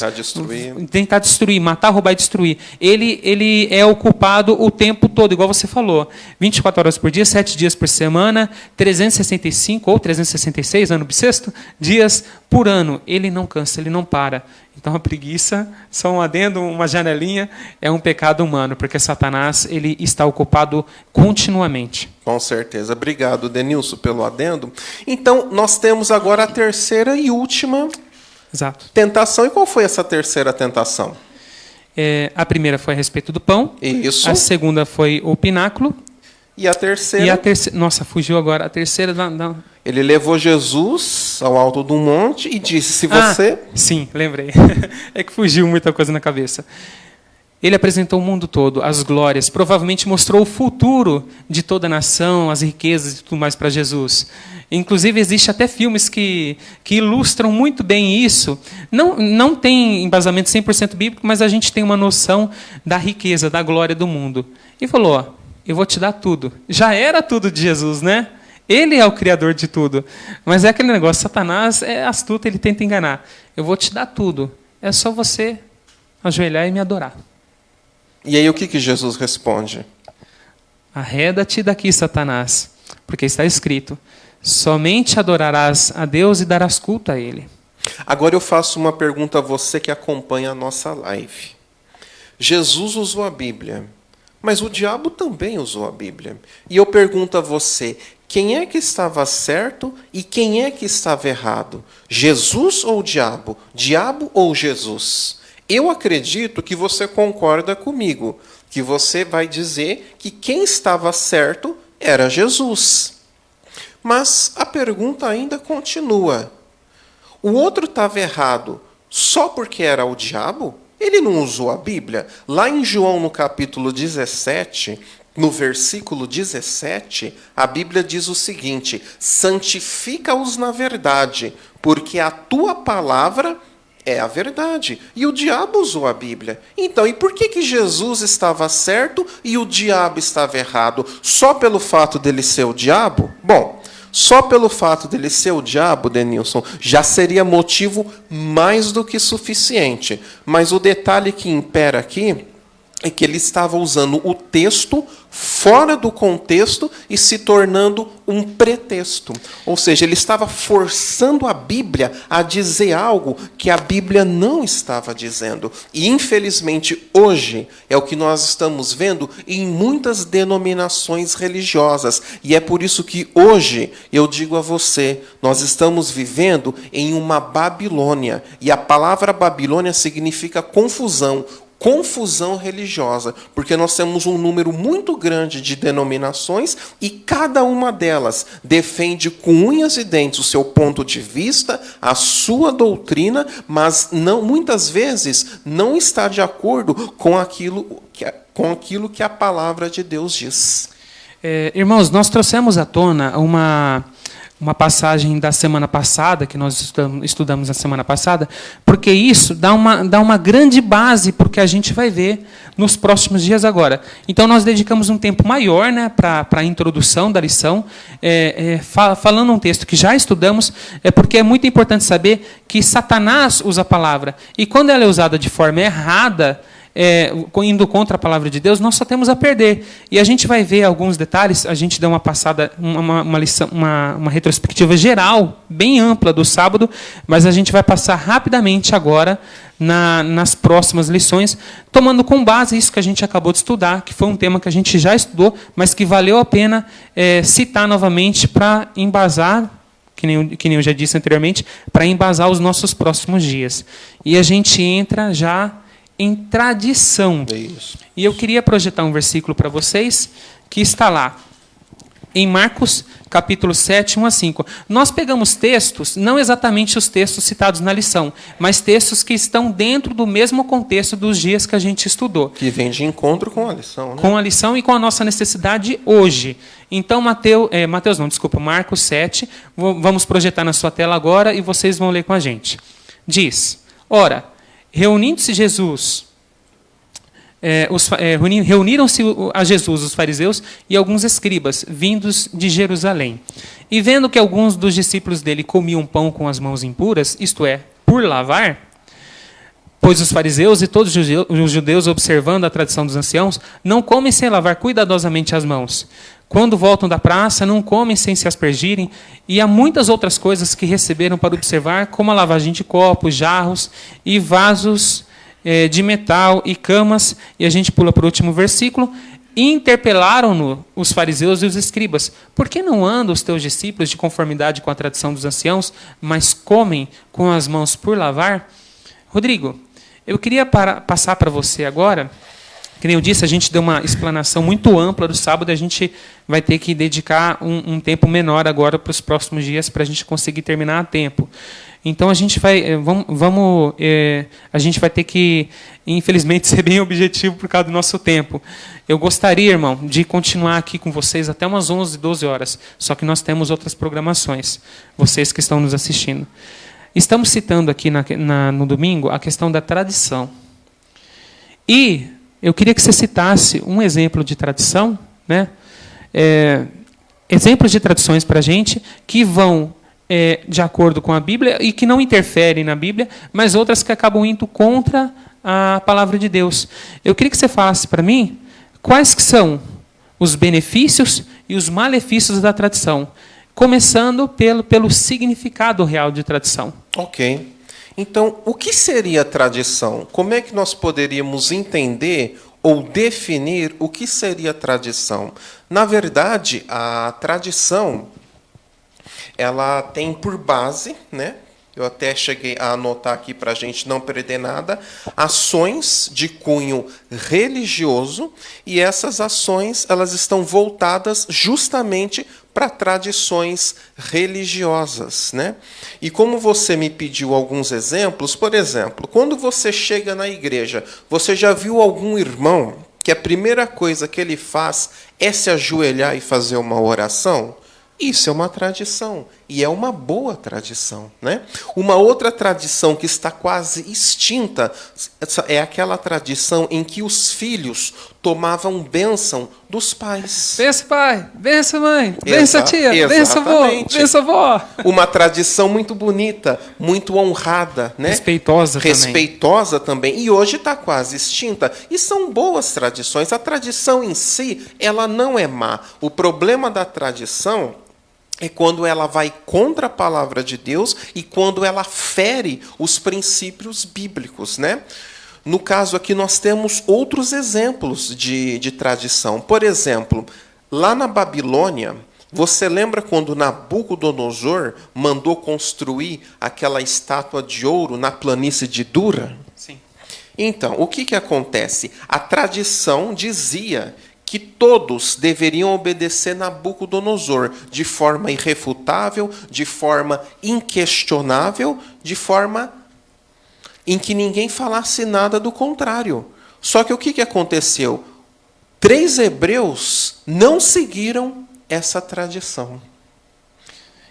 Tentar destruir, matar, roubar e destruir. Ele é ocupado o tempo todo, igual você falou. 24 horas por dia, 7 dias por semana, 365 ou 366, ano bissexto, dias por ano. Ele não cansa, ele não para. Então a preguiça, só um adendo, uma janelinha, é um pecado humano, porque Satanás ele está ocupado continuamente.
Com certeza. Obrigado, Denilson, pelo adendo. Então, nós temos agora a terceira e última tentação. E qual foi essa terceira tentação?
A primeira foi a respeito do pão.
Isso.
A segunda foi o pináculo.
E a terceira?
Nossa, fugiu agora. A terceira...
Ele levou Jesus ao alto de um monte e disse, se você...
Sim, lembrei. É que fugiu muita coisa na cabeça. Ele apresentou o mundo todo, as glórias, provavelmente mostrou o futuro de toda a nação, as riquezas e tudo mais para Jesus. Inclusive, existe até filmes que ilustram muito bem isso. Não tem embasamento 100% bíblico, mas a gente tem uma noção da riqueza, da glória do mundo. E falou, eu vou te dar tudo. Já era tudo de Jesus, né? Ele é o criador de tudo. Mas é aquele negócio, Satanás é astuto, ele tenta enganar. Eu vou te dar tudo. É só você ajoelhar e me adorar.
E aí o que Jesus responde?
Arreda-te daqui, Satanás, porque está escrito, somente adorarás a Deus e darás culto a Ele.
Agora eu faço uma pergunta a você que acompanha a nossa live. Jesus usou a Bíblia, mas o diabo também usou a Bíblia. E eu pergunto a você, quem é que estava certo e quem é que estava errado? Jesus ou o diabo? Diabo ou Jesus? Eu acredito que você concorda comigo, que você vai dizer que quem estava certo era Jesus. Mas a pergunta ainda continua. O outro estava errado só porque era o diabo? Ele não usou a Bíblia? Lá em João, no capítulo 17, no versículo 17, a Bíblia diz o seguinte, santifica-os na verdade, porque a tua palavra é a verdade. E o diabo usou a Bíblia. Então, e por que Jesus estava certo e o diabo estava errado? Só pelo fato dele ser o diabo? Bom, só pelo fato dele ser o diabo, Denilson, já seria motivo mais do que suficiente. Mas o detalhe que impera aqui é que ele estava usando o texto fora do contexto e se tornando um pretexto. Ou seja, ele estava forçando a Bíblia a dizer algo que a Bíblia não estava dizendo. E, infelizmente, hoje é o que nós estamos vendo em muitas denominações religiosas. E é por isso que hoje eu digo a você, nós estamos vivendo em uma Babilônia. E a palavra Babilônia significa confusão. confusão religiosa, porque nós temos um número muito grande de denominações e cada uma delas defende com unhas e dentes o seu ponto de vista, a sua doutrina, mas muitas vezes não está de acordo com aquilo que a palavra de Deus diz.
Irmãos, nós trouxemos à tona uma passagem da semana passada, que nós estudamos na semana passada, porque isso dá uma grande base para o que a gente vai ver nos próximos dias agora. Então, nós dedicamos um tempo maior, né, para a introdução da lição, falando um texto que já estudamos, porque é muito importante saber que Satanás usa a palavra, e quando ela é usada de forma errada, indo contra a palavra de Deus, nós só temos a perder. E a gente vai ver alguns detalhes, a gente dá uma passada, uma lição, uma retrospectiva geral, bem ampla do sábado, mas a gente vai passar rapidamente agora nas próximas lições, tomando com base isso que a gente acabou de estudar, que foi um tema que a gente já estudou, mas que valeu a pena citar novamente para embasar, que nem eu já disse anteriormente, para embasar os nossos próximos dias. E a gente entra já em tradição.
Isso.
E eu queria projetar um versículo para vocês, que está lá, em Marcos, capítulo 7, 1 a 5. Nós pegamos textos, não exatamente os textos citados na lição, mas textos que estão dentro do mesmo contexto dos dias que a gente estudou.
Que vem de encontro com a lição, né?
Com a lição e com a nossa necessidade hoje. Então, Marcos 7, vamos projetar na sua tela agora e vocês vão ler com a gente. Diz, ora, reunindo-se Jesus, reuniram-se a Jesus os fariseus e alguns escribas, vindos de Jerusalém. E vendo que alguns dos discípulos dele comiam pão com as mãos impuras, isto é, por lavar, pois os fariseus e todos os judeus, observando a tradição dos anciãos, não comem sem lavar cuidadosamente as mãos. Quando voltam da praça, não comem sem se aspergirem, e há muitas outras coisas que receberam para observar, como a lavagem de copos, jarros e vasos de metal e camas. E a gente pula para o último versículo. E interpelaram-no os fariseus e os escribas. Por que não andam os teus discípulos de conformidade com a tradição dos anciãos, mas comem com as mãos por lavar? Rodrigo, eu queria passar para você agora. Que nem eu disse, a gente deu uma explanação muito ampla do sábado, a gente vai ter que dedicar um tempo menor agora para os próximos dias, para a gente conseguir terminar a tempo. Então, a gente vai ter que, infelizmente, ser bem objetivo por causa do nosso tempo. Eu gostaria, irmão, de continuar aqui com vocês até umas 11, 12 horas, só que nós temos outras programações, vocês que estão nos assistindo. Estamos citando aqui no domingo a questão da tradição. E eu queria que você citasse um exemplo de tradição, né? Exemplos de tradições para a gente que vão de acordo com a Bíblia e que não interferem na Bíblia, mas outras que acabam indo contra a palavra de Deus. Eu queria que você falasse para mim quais que são os benefícios e os malefícios da tradição, começando pelo significado real de tradição.
Ok. Então, o que seria tradição? Como é que nós poderíamos entender ou definir o que seria tradição? Na verdade, a tradição, ela tem por base, né? Eu até cheguei a anotar aqui para a gente não perder nada, ações de cunho religioso, e essas ações elas estão voltadas justamente para tradições religiosas, né? E como você me pediu alguns exemplos, por exemplo, quando você chega na igreja, você já viu algum irmão que a primeira coisa que ele faz é se ajoelhar e fazer uma oração? Isso é uma tradição, e é uma boa tradição, né? Uma outra tradição que está quase extinta é aquela tradição em que os filhos tomavam bênção dos pais.
Benção, pai. Benção, mãe. Benção, tia. Benção, avó. Benção, avó.
Uma tradição muito bonita, muito honrada, né? Respeitosa também. E hoje está quase extinta. E são boas tradições. A tradição em si, ela não é má. O problema da tradição é quando ela vai contra a palavra de Deus e quando ela fere os princípios bíblicos, né? No caso aqui, nós temos outros exemplos de tradição. Por exemplo, lá na Babilônia, você lembra quando Nabucodonosor mandou construir aquela estátua de ouro na planície de Dura?
Sim.
Então, o que acontece? A tradição dizia que todos deveriam obedecer Nabucodonosor de forma irrefutável, de forma inquestionável, de forma em que ninguém falasse nada do contrário. Só que o que aconteceu? 3 hebreus não seguiram essa tradição.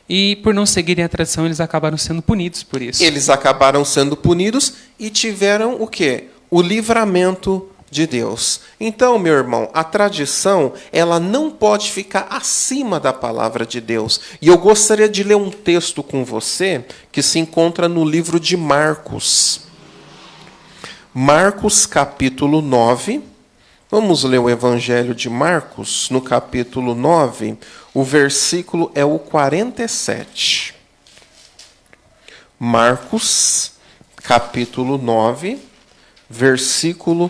E por não seguirem a tradição, eles acabaram sendo punidos por isso.
Eles acabaram sendo punidos e tiveram o quê? O livramento de Deus. Então, meu irmão, a tradição, ela não pode ficar acima da palavra de Deus. E eu gostaria de ler um texto com você que se encontra no livro de Marcos. Marcos, capítulo 9. Vamos ler o Evangelho de Marcos, no capítulo 9. O versículo é o 47. Marcos, capítulo 9, versículo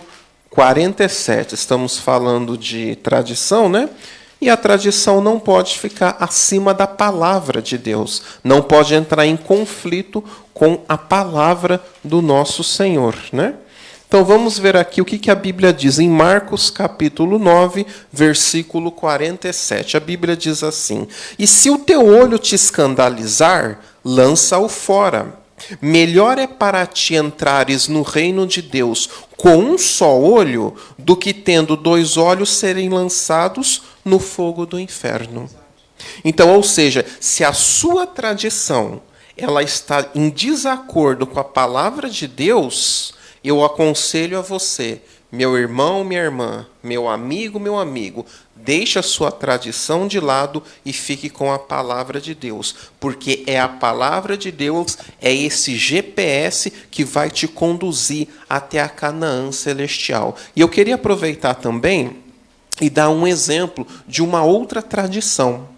47. Estamos falando de tradição, né? E a tradição não pode ficar acima da palavra de Deus. Não pode entrar em conflito com a palavra do nosso Senhor, né? Então vamos ver aqui o que a Bíblia diz em Marcos capítulo 9, versículo 47. A Bíblia diz assim: "E se o teu olho te escandalizar, lança-o fora. Melhor é para ti entrares no reino de Deus com um só olho, do que tendo 2 olhos serem lançados no fogo do inferno." Então, ou seja, se a sua tradição ela está em desacordo com a palavra de Deus, eu aconselho a você, meu irmão, minha irmã, meu amigo, deixe a sua tradição de lado e fique com a palavra de Deus, porque é a palavra de Deus, é esse GPS que vai te conduzir até a Canaã celestial. E eu queria aproveitar também e dar um exemplo de uma outra tradição.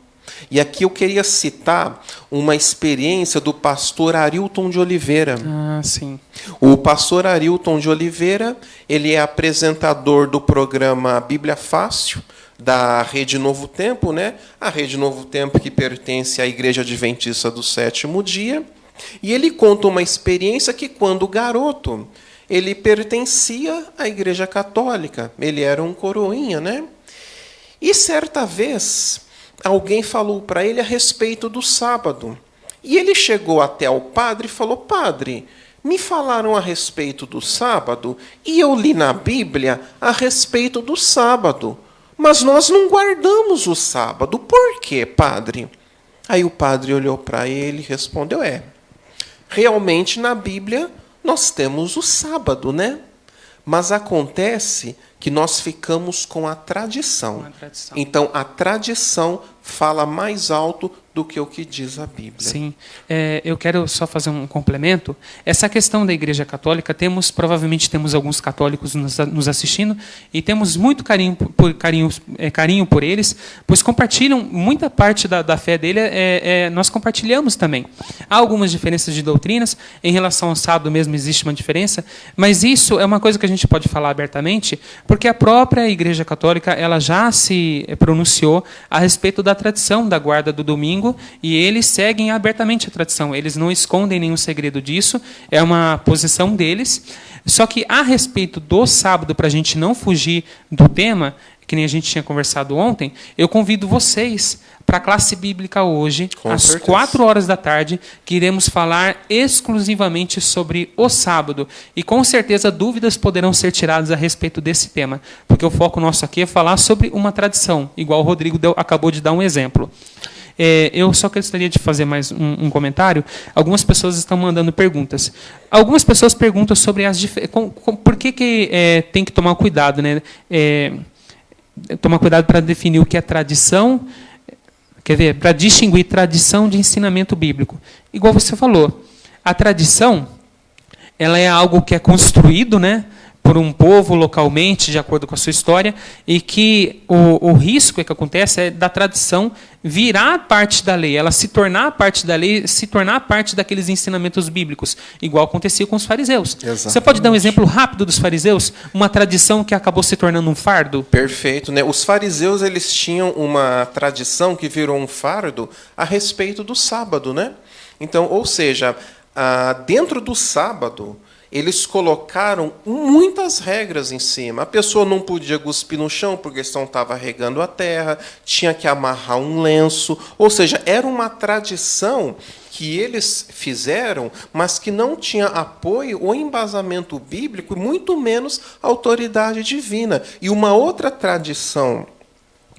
E aqui eu queria citar uma experiência do pastor Arilton de Oliveira.
Sim.
O pastor Arilton de Oliveira, ele é apresentador do programa Bíblia Fácil, da Rede Novo Tempo, né? A Rede Novo Tempo que pertence à Igreja Adventista do Sétimo Dia. E ele conta uma experiência que, quando garoto, ele pertencia à Igreja Católica. Ele era um coroinha, né? E certa vez, alguém falou para ele a respeito do sábado. E ele chegou até ao padre e falou: "Padre, me falaram a respeito do sábado e eu li na Bíblia a respeito do sábado. Mas nós não guardamos o sábado. Por quê, padre?" Aí o padre olhou para ele e respondeu: realmente na Bíblia nós temos o sábado, né? Mas acontece que nós ficamos com a tradição. Então, a tradição fala mais alto do que o que diz a Bíblia.
Sim. Eu quero só fazer um complemento. Essa questão da Igreja Católica, provavelmente temos alguns católicos nos assistindo e temos muito carinho por eles, pois compartilham muita parte da fé dele, nós compartilhamos também. Há algumas diferenças de doutrinas, em relação ao sábado mesmo existe uma diferença, mas isso é uma coisa que a gente pode falar abertamente, porque a própria Igreja Católica ela já se pronunciou a respeito da tradição da guarda do domingo, e eles seguem abertamente a tradição. Eles não escondem nenhum segredo disso, é uma posição deles. Só que a respeito do sábado, para a gente não fugir do tema, que nem a gente tinha conversado ontem, eu convido vocês para a classe bíblica hoje, às 16h, que iremos falar exclusivamente sobre o sábado. E com certeza dúvidas poderão ser tiradas a respeito desse tema, porque o foco nosso aqui é falar sobre uma tradição, igual o Rodrigo acabou de dar um exemplo. Eu só gostaria de fazer mais um comentário. Algumas pessoas estão mandando perguntas. Algumas pessoas perguntam sobre por que tem que tomar cuidado, né? Tomar cuidado para definir o que é tradição, para distinguir tradição de ensinamento bíblico. Igual você falou, a tradição ela é algo que é construído, né, por um povo localmente, de acordo com a sua história, e que o risco que acontece é da tradição virar parte da lei, ela se tornar parte da lei, se tornar parte daqueles ensinamentos bíblicos, igual acontecia com os fariseus.
Exatamente.
Você pode dar um exemplo rápido dos fariseus? Uma tradição que acabou se tornando um fardo?
Perfeito, né? Os fariseus eles tinham uma tradição que virou um fardo a respeito do sábado, né? Então, ou seja, dentro do sábado, eles colocaram muitas regras em cima. A pessoa não podia cuspir no chão porque senão estava regando a terra, tinha que amarrar um lenço, ou seja, era uma tradição que eles fizeram, mas que não tinha apoio ou embasamento bíblico, muito menos autoridade divina. E uma outra tradição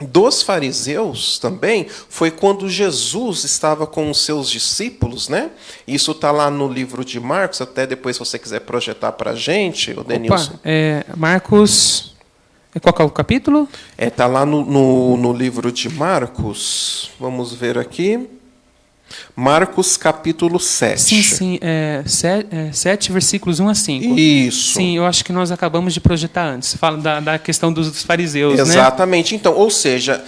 dos fariseus também foi quando Jesus estava com os seus discípulos, né? Isso está lá no livro de Marcos, até depois se você quiser projetar para a gente, o Denilson.
Marcos, qual é o capítulo?
Está lá no livro de Marcos, vamos ver aqui. Marcos capítulo 7.
Sim, 7 versículos 1 a 5.
Isso.
Sim, eu acho que nós acabamos de projetar antes. Fala da questão dos fariseus,
Exatamente.
né?
Então, ou seja,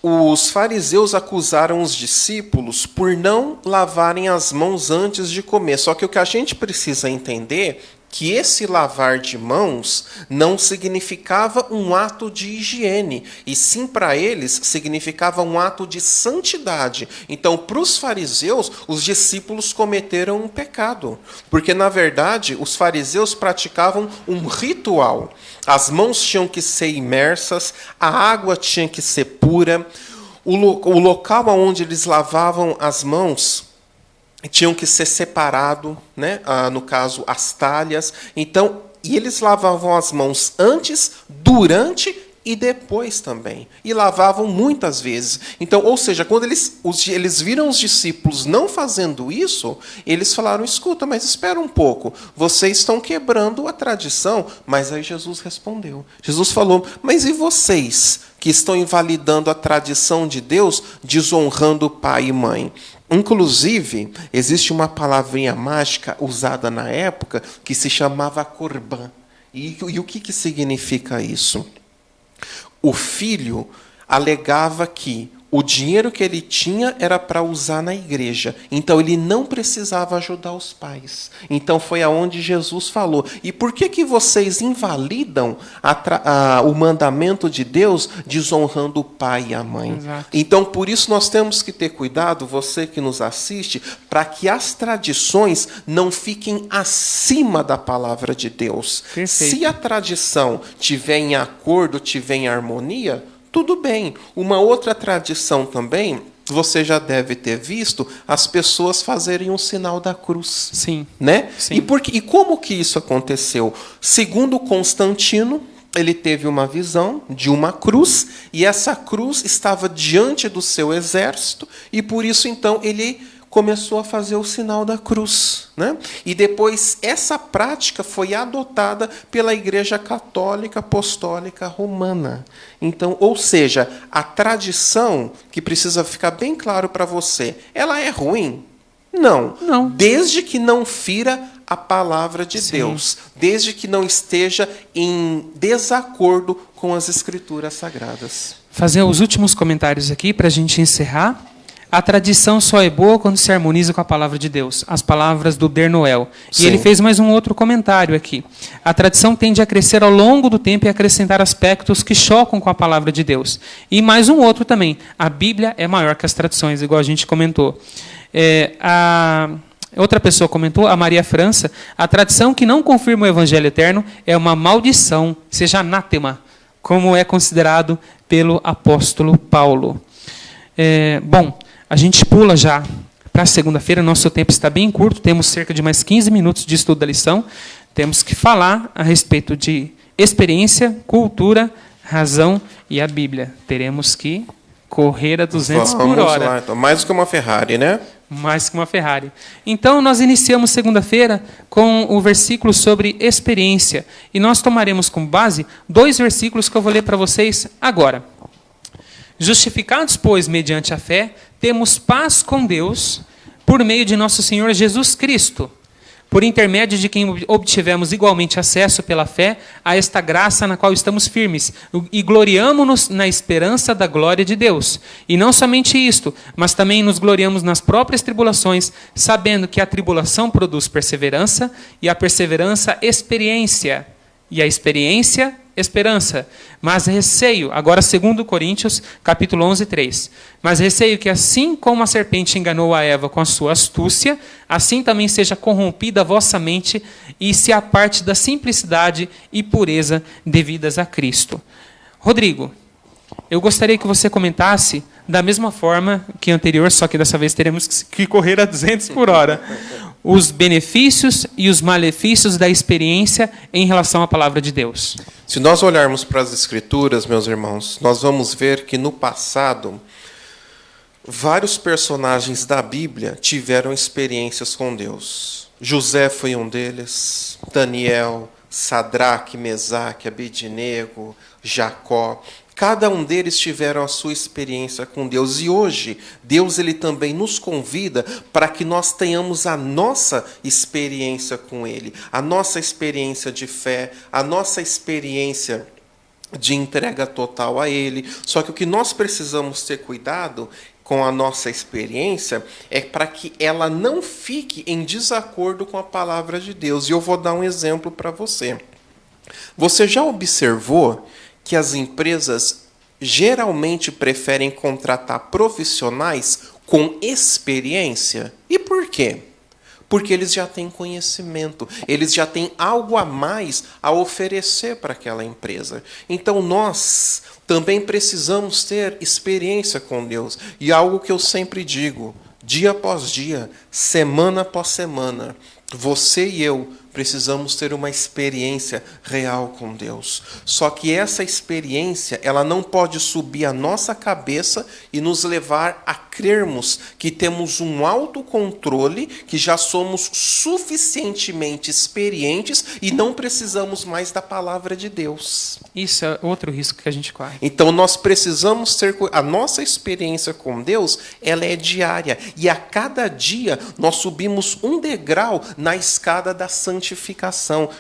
os fariseus acusaram os discípulos por não lavarem as mãos antes de comer. Só que o que a gente precisa entender que esse lavar de mãos não significava um ato de higiene, e sim para eles significava um ato de santidade. Então, para os fariseus, os discípulos cometeram um pecado, porque, na verdade, os fariseus praticavam um ritual. As mãos tinham que ser imersas, a água tinha que ser pura, o local onde eles lavavam as mãos tinham que ser separado, né? No caso, as talhas. Então, e eles lavavam as mãos antes, durante e depois também. E lavavam muitas vezes. Então, ou seja, quando eles viram os discípulos não fazendo isso, eles falaram, escuta, mas espera um pouco, vocês estão quebrando a tradição. Mas aí Jesus respondeu. Jesus falou, mas e vocês que estão invalidando a tradição de Deus, desonrando pai e mãe? Inclusive, existe uma palavrinha mágica usada na época que se chamava Corban. E o que significa isso? O filho alegava que o dinheiro que ele tinha era para usar na igreja. Então, ele não precisava ajudar os pais. Então, foi aonde Jesus falou. E por que vocês invalidam o mandamento de Deus, desonrando o pai e a mãe?
Exato.
Então, por isso, nós temos que ter cuidado, você que nos assiste, para que as tradições não fiquem acima da palavra de Deus.
Perfeito.
Se a tradição tiver em acordo, tiver em harmonia, tudo bem. Uma outra tradição também, você já deve ter visto, as pessoas fazerem um sinal da cruz.
Sim.
Né?
Sim.
E como que isso aconteceu? Segundo Constantino, ele teve uma visão de uma cruz, e essa cruz estava diante do seu exército, e por isso, então, ele começou a fazer o sinal da cruz, né? E depois essa prática foi adotada pela Igreja Católica Apostólica Romana. Então, ou seja, a tradição, que precisa ficar bem claro para você, ela é ruim? Não.
Não.
Desde que não fira a palavra de
Sim.
Deus, desde que não esteja em desacordo com as Escrituras Sagradas.
Fazer os últimos comentários aqui para a gente encerrar. A tradição só é boa quando se harmoniza com a palavra de Deus. As palavras do Der Noel. E
Sim.
ele fez mais um outro comentário aqui. A tradição tende a crescer ao longo do tempo e acrescentar aspectos que chocam com a palavra de Deus. E mais um outro também. A Bíblia é maior que as tradições, igual a gente comentou. Outra pessoa comentou, a Maria França, a tradição que não confirma o Evangelho eterno é uma maldição, seja anátema, como é considerado pelo apóstolo Paulo. Bom, a gente pula já para a segunda-feira, nosso tempo está bem curto, temos cerca de mais 15 minutos de estudo da lição. Temos que falar a respeito de experiência, cultura, razão e a Bíblia. Teremos que correr a 200 por hora.
Lá, então. Mais do que uma Ferrari, né?
Mais que uma Ferrari. Então, nós iniciamos segunda-feira com o versículo sobre experiência. E nós tomaremos como base 2 versículos que eu vou ler para vocês agora. Justificados, pois, mediante a fé, temos paz com Deus por meio de nosso Senhor Jesus Cristo, por intermédio de quem obtivemos igualmente acesso pela fé a esta graça na qual estamos firmes e gloriamo-nos na esperança da glória de Deus. E não somente isto, mas também nos gloriamos nas próprias tribulações, sabendo que a tribulação produz perseverança, e a perseverança, experiência, e a experiência, esperança, mas receio, agora 2 Coríntios, capítulo 11, 3. Mas receio que assim como a serpente enganou a Eva com a sua astúcia, assim também seja corrompida a vossa mente e se aparte da simplicidade e pureza devidas a Cristo. Rodrigo, eu gostaria que você comentasse da mesma forma que anterior, só que dessa vez teremos que correr a 200 por hora, os benefícios e os malefícios da experiência em relação à palavra de Deus.
Se nós olharmos para as Escrituras, meus irmãos, nós vamos ver que no passado, vários personagens da Bíblia tiveram experiências com Deus. José foi um deles, Daniel, Sadraque, Mesaque, Abednego, Jacó. Cada um deles tiveram a sua experiência com Deus. E hoje, Deus ele também nos convida para que nós tenhamos a nossa experiência com Ele. A nossa experiência de fé, a nossa experiência de entrega total a Ele. Só que o que nós precisamos ter cuidado com a nossa experiência é para que ela não fique em desacordo com a palavra de Deus. E eu vou dar um exemplo para você. Você já observou que as empresas geralmente preferem contratar profissionais com experiência? E por quê? Porque eles já têm conhecimento, eles já têm algo a mais a oferecer para aquela empresa. Então nós também precisamos ter experiência com Deus. E algo que eu sempre digo, dia após dia, semana após semana, você e eu precisamos ter uma experiência real com Deus. Só que essa experiência, ela não pode subir a nossa cabeça e nos levar a crermos que temos um autocontrole, que já somos suficientemente experientes e não precisamos mais da palavra de Deus.
Isso é outro risco que a gente corre.
Então nós precisamos ter... A nossa experiência com Deus, ela é diária. E a cada dia nós subimos um degrau na escada da santificação,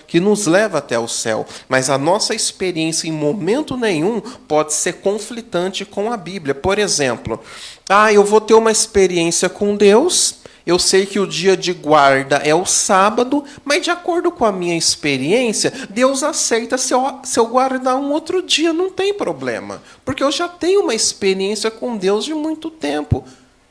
que nos leva até o céu. Mas a nossa experiência em momento nenhum pode ser conflitante com a Bíblia. Por exemplo, eu vou ter uma experiência com Deus, eu sei que o dia de guarda é o sábado, mas de acordo com a minha experiência, Deus aceita se eu guardar um outro dia, não tem problema. Porque eu já tenho uma experiência com Deus de muito tempo.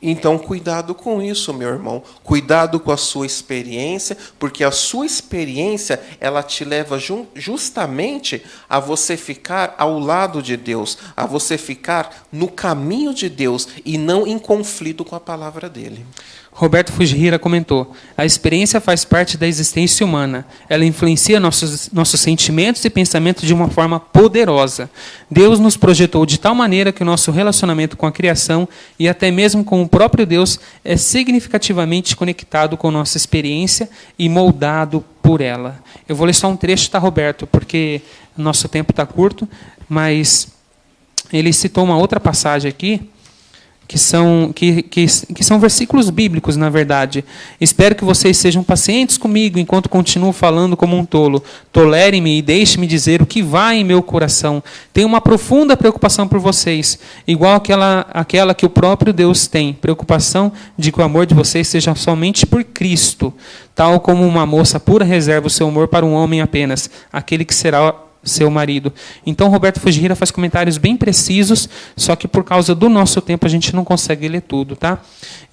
Então, cuidado com isso, meu irmão. Cuidado com a sua experiência, porque a sua experiência, ela te leva justamente a você ficar ao lado de Deus, a você ficar no caminho de Deus e não em conflito com a palavra dele.
Roberto Fujihira comentou: a experiência faz parte da existência humana. Ela influencia nossos sentimentos e pensamentos de uma forma poderosa. Deus nos projetou de tal maneira que o nosso relacionamento com a criação e até mesmo com o próprio Deus é significativamente conectado com nossa experiência e moldado por ela. Eu vou ler só um trecho, tá, Roberto? Porque nosso tempo está curto, mas ele citou uma outra passagem aqui, que são versículos bíblicos, na verdade. Espero que vocês sejam pacientes comigo enquanto continuo falando como um tolo. Tolerem-me e deixe-me dizer o que vai em meu coração. Tenho uma profunda preocupação por vocês, igual aquela que o próprio Deus tem, preocupação de que o amor de vocês seja somente por Cristo, tal como uma moça pura reserva o seu amor para um homem apenas, aquele que será seu marido. Então, Roberto Fujihira faz comentários bem precisos, só que por causa do nosso tempo a gente não consegue ler tudo, tá?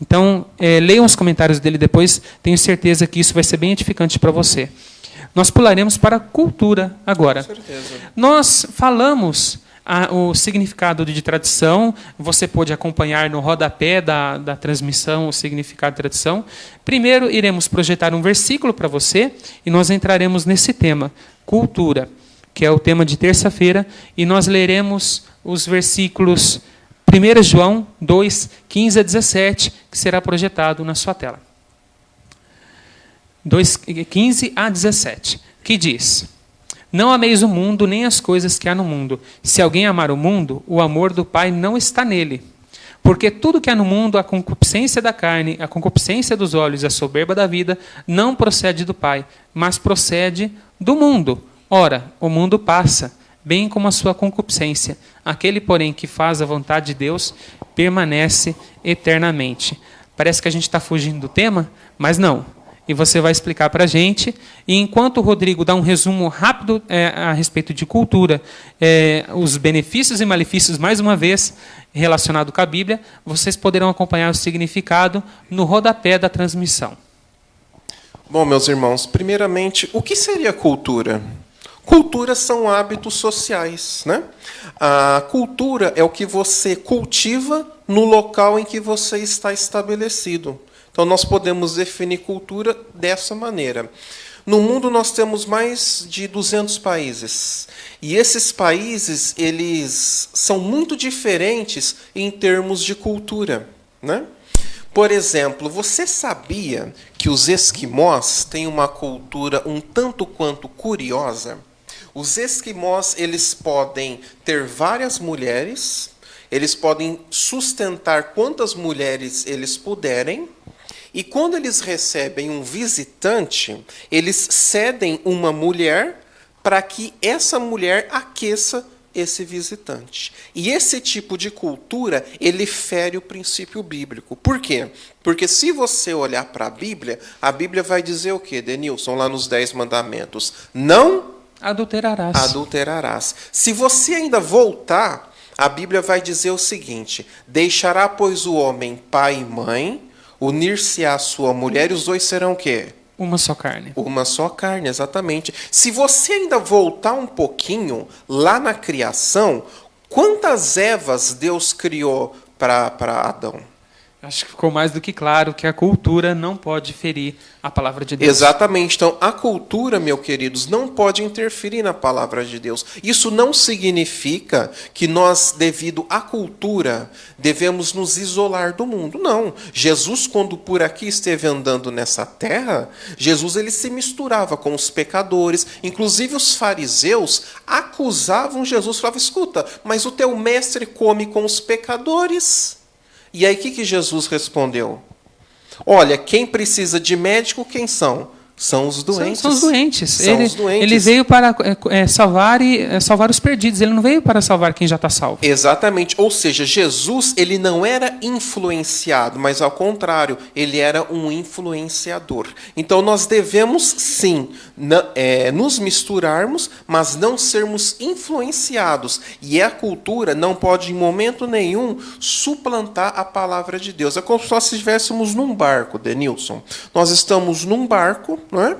Então, leiam os comentários dele depois, tenho certeza que isso vai ser bem edificante para você. Nós pularemos para a cultura agora.
Com certeza.
Nós falamos o significado de tradição, você pôde acompanhar no rodapé da transmissão o significado de tradição. Primeiro, iremos projetar um versículo para você e nós entraremos nesse tema, cultura, que é o tema de terça-feira, e nós leremos os versículos 1 João 2, 15 a 17, que será projetado na sua tela. 2, 15 a 17, que diz: não ameis o mundo, nem as coisas que há no mundo. Se alguém amar o mundo, o amor do Pai não está nele. Porque tudo que há no mundo, a concupiscência da carne, a concupiscência dos olhos e a soberba da vida, não procede do Pai, mas procede do mundo. Ora, o mundo passa, bem como a sua concupiscência. Aquele, porém, que faz a vontade de Deus, permanece eternamente. Parece que a gente está fugindo do tema, mas não. e você vai explicar para a gente. E enquanto o Rodrigo dá um resumo rápido a respeito de cultura, os benefícios e malefícios, mais uma vez, relacionado com a Bíblia, vocês poderão acompanhar o significado no rodapé da transmissão.
Bom, meus irmãos, primeiramente, o que seria cultura? Cultura são hábitos sociais, né? A cultura é o que você cultiva no local em que você está estabelecido. Então, nós podemos definir cultura dessa maneira. No mundo, nós temos mais de 200 países. E esses países, eles são muito diferentes em termos de cultura, né? Por exemplo, você sabia que os esquimós têm uma cultura um tanto quanto curiosa? Os esquimós, eles podem ter várias mulheres, eles podem sustentar quantas mulheres eles puderem, e quando eles recebem um visitante, eles cedem uma mulher para que essa mulher aqueça esse visitante. E esse tipo de cultura, ele fere o princípio bíblico. Por quê? Porque se você olhar para a Bíblia vai dizer o quê, Denilson, lá nos 10 mandamentos? Não
adulterarás.
Adulterarás. Se você ainda voltar, a Bíblia vai dizer o seguinte: deixará, pois, o homem pai e mãe, unir-se-á a sua mulher, e os dois serão o quê?
Uma só carne.
Uma só carne, exatamente. Se você ainda voltar um pouquinho lá na criação, quantas Evas Deus criou para Adão?
Acho que ficou mais do que claro que a cultura não pode ferir a palavra de Deus.
Exatamente. Então, a cultura, meus queridos, não pode interferir na palavra de Deus. Isso não significa que nós, devido à cultura, devemos nos isolar do mundo. Não. Jesus, quando por aqui esteve andando nessa terra, Jesus ele se misturava com os pecadores. Inclusive, os fariseus acusavam Jesus. Falavam, escuta, mas o teu mestre come com os pecadores. E aí, o que Jesus respondeu? Olha, quem precisa de médico, quem são? São os doentes.
São os doentes.
São os doentes.
Ele veio para salvar os perdidos. Ele não veio para salvar quem já está salvo.
Exatamente. Ou seja, Jesus ele não era influenciado, mas ao contrário, ele era um influenciador. Então nós devemos, sim, nos misturarmos, mas não sermos influenciados. E a cultura não pode, em momento nenhum, suplantar a palavra de Deus. É como se nós estivéssemos num barco, Denilson. Nós estamos num barco, não é?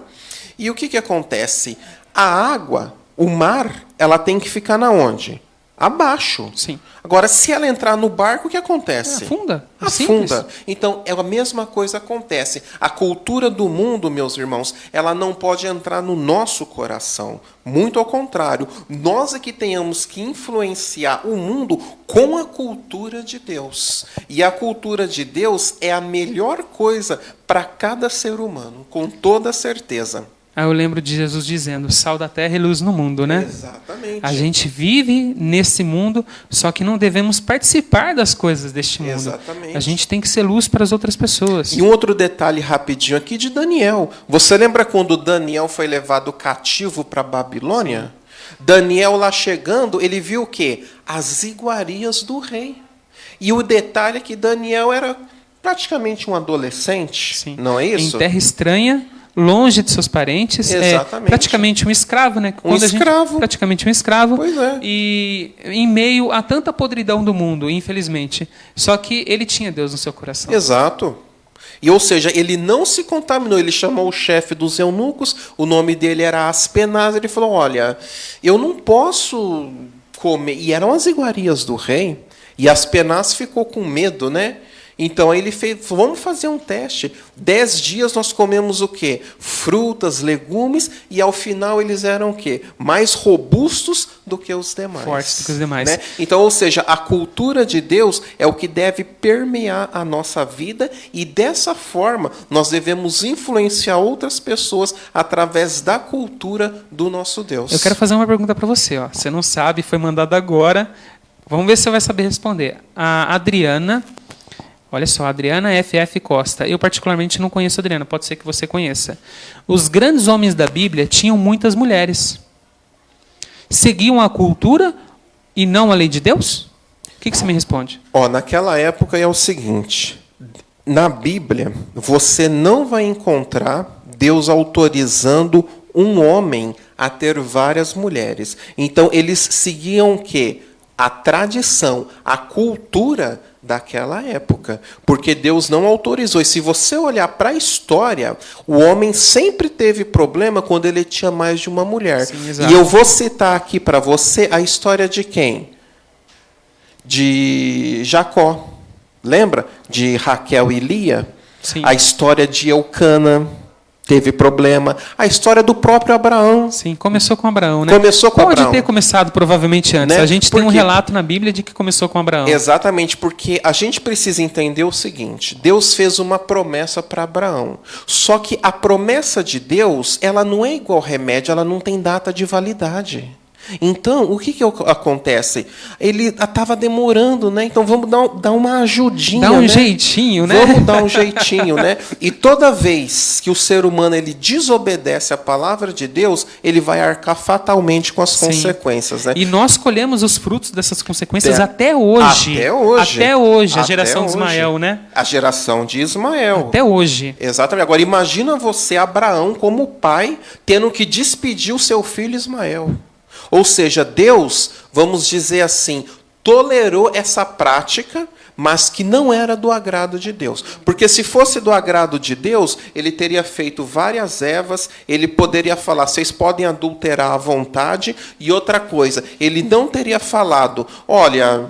E o que acontece? A água, o mar, ela tem que ficar na onde? Abaixo.
Sim.
Agora, se ela entrar no barco, o que acontece?
Afunda.
Afunda. Então, a mesma coisa acontece. A cultura do mundo, meus irmãos, ela não pode entrar no nosso coração. Muito ao contrário. Nós é que tenhamos que influenciar o mundo com a cultura de Deus. E a cultura de Deus é a melhor coisa para cada ser humano, com toda certeza.
Eu lembro de Jesus dizendo, sal da terra e luz no mundo, né?
Exatamente.
A gente vive nesse mundo, só que não devemos participar das coisas deste mundo.
Exatamente.
A gente tem que ser luz para as outras pessoas.
E um outro detalhe rapidinho aqui de Daniel. Você lembra quando Daniel foi levado cativo para a Babilônia? Sim. Daniel lá chegando, ele viu o quê? As iguarias do rei. E o detalhe é que Daniel era praticamente um adolescente,
sim,
não é isso?
Em terra estranha, longe de seus parentes, praticamente um escravo, né? Praticamente um escravo.
Pois é.
E em meio a tanta podridão do mundo, infelizmente. Só que ele tinha Deus no seu coração.
Exato. E, ou seja, ele não se contaminou. Ele chamou o chefe dos eunucos, o nome dele era Aspenaz. Ele falou, olha, eu não posso comer. E eram as iguarias do rei. E Aspenaz ficou com medo, né? Então aí ele fez, vamos fazer um teste. 10 dias nós comemos o quê? Frutas, legumes, e ao final eles eram o quê? Mais robustos do que os demais.
Fortes do que os demais.
Né? Então, ou seja, a cultura de Deus é o que deve permear a nossa vida, e dessa forma nós devemos influenciar outras pessoas através da cultura do nosso Deus.
Eu quero fazer uma pergunta para você. Ó. Você não sabe, foi mandado agora. Vamos ver se você vai saber responder. A Adriana... Olha só, Adriana FF Costa. Eu particularmente não conheço a Adriana, pode ser que você conheça. Os grandes homens da Bíblia tinham muitas mulheres. Seguiam a cultura e não a lei de Deus? O que você me responde?
Naquela época é o seguinte, Na Bíblia, você não vai encontrar Deus autorizando um homem a ter várias mulheres. Então, eles seguiam o quê? A tradição, a cultura daquela época. Porque Deus não autorizou. E se você olhar para a história, o homem sempre teve problema quando ele tinha mais de uma mulher.
Sim, exato.
E eu vou citar aqui para você a história de quem? De Jacó. Lembra? De Raquel e Lia?
Sim.
A história de Eucana teve problema. A história do próprio Abraão.
Sim, começou com Abraão, né?
Começou com
Pode
Abraão.
ter começado provavelmente antes.
Né?
A gente tem um
Porque-
relato na Bíblia de que começou com Abraão.
Exatamente, porque a gente precisa entender o seguinte: Deus fez uma promessa para Abraão. Só que a promessa de Deus, ela não é igual remédio, ela não tem data de validade. Então, o que acontece? Ele estava demorando, né? Então vamos dar uma ajudinha.
Dá um
né?
jeitinho, né?
Vamos dar um jeitinho, né? E toda vez que o ser humano ele desobedece à palavra de Deus, ele vai arcar fatalmente com as
Sim.
consequências, né?
E nós colhemos os frutos dessas consequências
Até-
até hoje.
Até hoje.
Até hoje, a
Até
geração de
hoje.
Ismael, né?
A geração de Ismael.
Até hoje.
Exatamente. Agora, imagina você, Abraão, como pai, tendo que despedir o seu filho Ismael. Ou seja, Deus, vamos dizer assim, tolerou essa prática, mas que não era do agrado de Deus. Porque se fosse do agrado de Deus, ele teria feito várias Evas, ele poderia falar, vocês podem adulterar à vontade, e outra coisa, ele não teria falado, olha,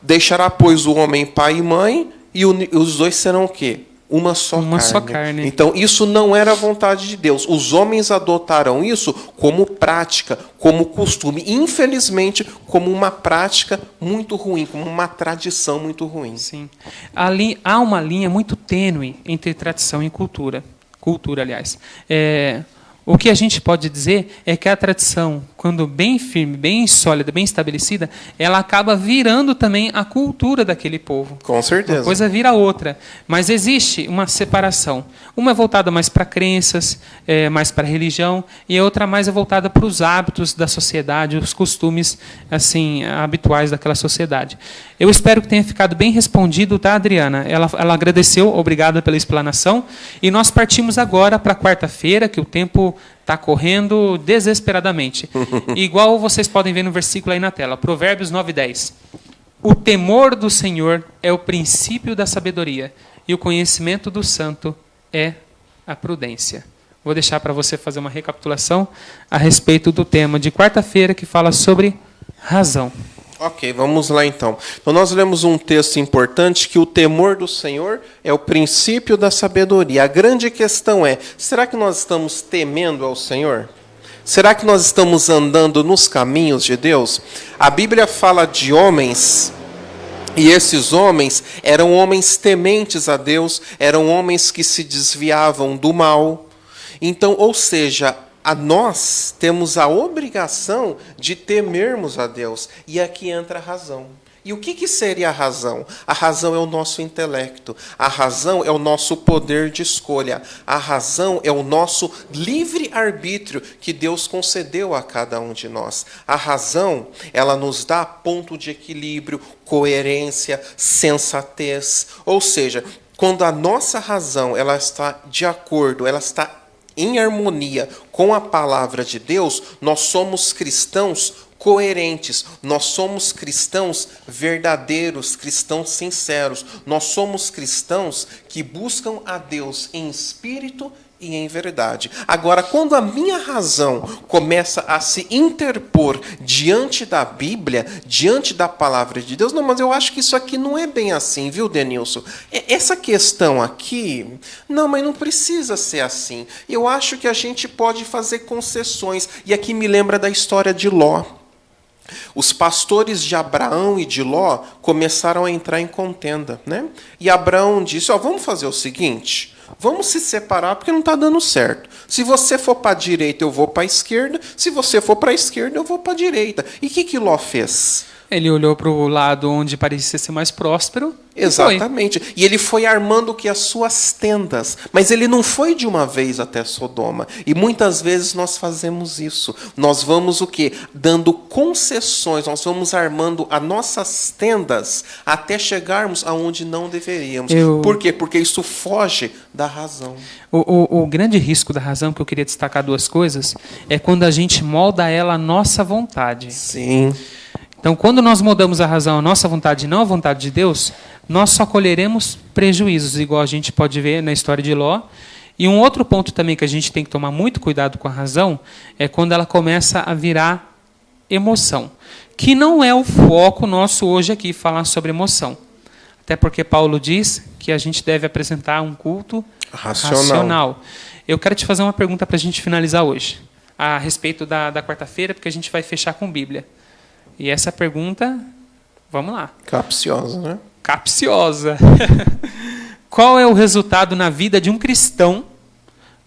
deixará, pois, o homem pai e mãe, e os dois serão o quê? Uma só carne. Então, isso não era a vontade de Deus. Os homens adotaram isso como prática, como costume. Infelizmente, como uma prática muito ruim, como uma tradição muito ruim.
Sim. Ali há uma linha muito tênue entre tradição e cultura. Cultura, aliás. O que a gente pode dizer é que a tradição, quando bem firme, bem sólida, bem estabelecida, ela acaba virando também a cultura daquele povo.
Com certeza.
Uma coisa vira outra. Mas existe uma separação. Uma é voltada mais para crenças, mais para religião, e a outra mais é voltada para os hábitos da sociedade, os costumes assim habituais daquela sociedade. Eu espero que tenha ficado bem respondido, tá, Adriana? Ela agradeceu, obrigada pela explanação. E nós partimos agora para quarta-feira, que o tempo está correndo desesperadamente. Igual vocês podem ver no versículo aí na tela, Provérbios 9:10. O temor do Senhor é o princípio da sabedoria, e o conhecimento do santo é a prudência. Vou deixar para você fazer uma recapitulação a respeito do tema de quarta-feira, que fala sobre razão.
Ok, vamos lá então. Então nós lemos um texto importante que o temor do Senhor é o princípio da sabedoria. A grande questão é, será que nós estamos temendo ao Senhor? Será que nós estamos andando nos caminhos de Deus? A Bíblia fala de homens, e esses homens eram homens tementes a Deus, eram homens que se desviavam do mal. Então, ou seja, nós temos a obrigação de temermos a Deus. E aqui entra a razão. E o que seria a razão? A razão é o nosso intelecto. A razão é o nosso poder de escolha. A razão é o nosso livre-arbítrio que Deus concedeu a cada um de nós. A razão, ela nos dá ponto de equilíbrio, coerência, sensatez. Ou seja, quando a nossa razão ela está de acordo, ela está em harmonia com a palavra de Deus, nós somos cristãos coerentes, nós somos cristãos verdadeiros, cristãos sinceros, nós somos cristãos que buscam a Deus em espírito e em verdade. Agora, quando a minha razão começa a se interpor diante da Bíblia, diante da palavra de Deus, não, mas eu acho que isso aqui não é bem assim, viu, Denilson? Essa questão aqui, não, mas não precisa ser assim. Eu acho que a gente pode fazer concessões. E aqui me lembra da história de Ló. Os pastores de Abraão e de Ló começaram a entrar em contenda, né? E Abraão disse, vamos fazer o seguinte, vamos se separar porque não está dando certo. Se você for para a direita, eu vou para a esquerda. Se você for para a esquerda, eu vou para a direita. E o que Ló fez?
Ele olhou para o lado onde parecia ser mais próspero.
Exatamente. E ele foi armando que as suas tendas. Mas ele não foi de uma vez até Sodoma. E muitas vezes nós fazemos isso. Nós vamos o quê? Dando concessões. Nós vamos armando as nossas tendas até chegarmos aonde não deveríamos. Por quê? Porque isso foge da razão.
O grande risco da razão, que eu queria destacar duas coisas, é quando a gente molda ela à nossa vontade.
Sim.
Então, quando nós moldamos a razão à nossa vontade e não à vontade de Deus, nós só colheremos prejuízos, igual a gente pode ver na história de Ló. E um outro ponto também que a gente tem que tomar muito cuidado com a razão é quando ela começa a virar emoção, que não é o foco nosso hoje aqui, falar sobre emoção. Até porque Paulo diz que a gente deve apresentar um culto racional. Eu quero te fazer uma pergunta para a gente finalizar hoje, a respeito da quarta-feira, porque a gente vai fechar com Bíblia. E essa pergunta, vamos lá.
Capciosa, né?
Capciosa. Qual é o resultado na vida de um cristão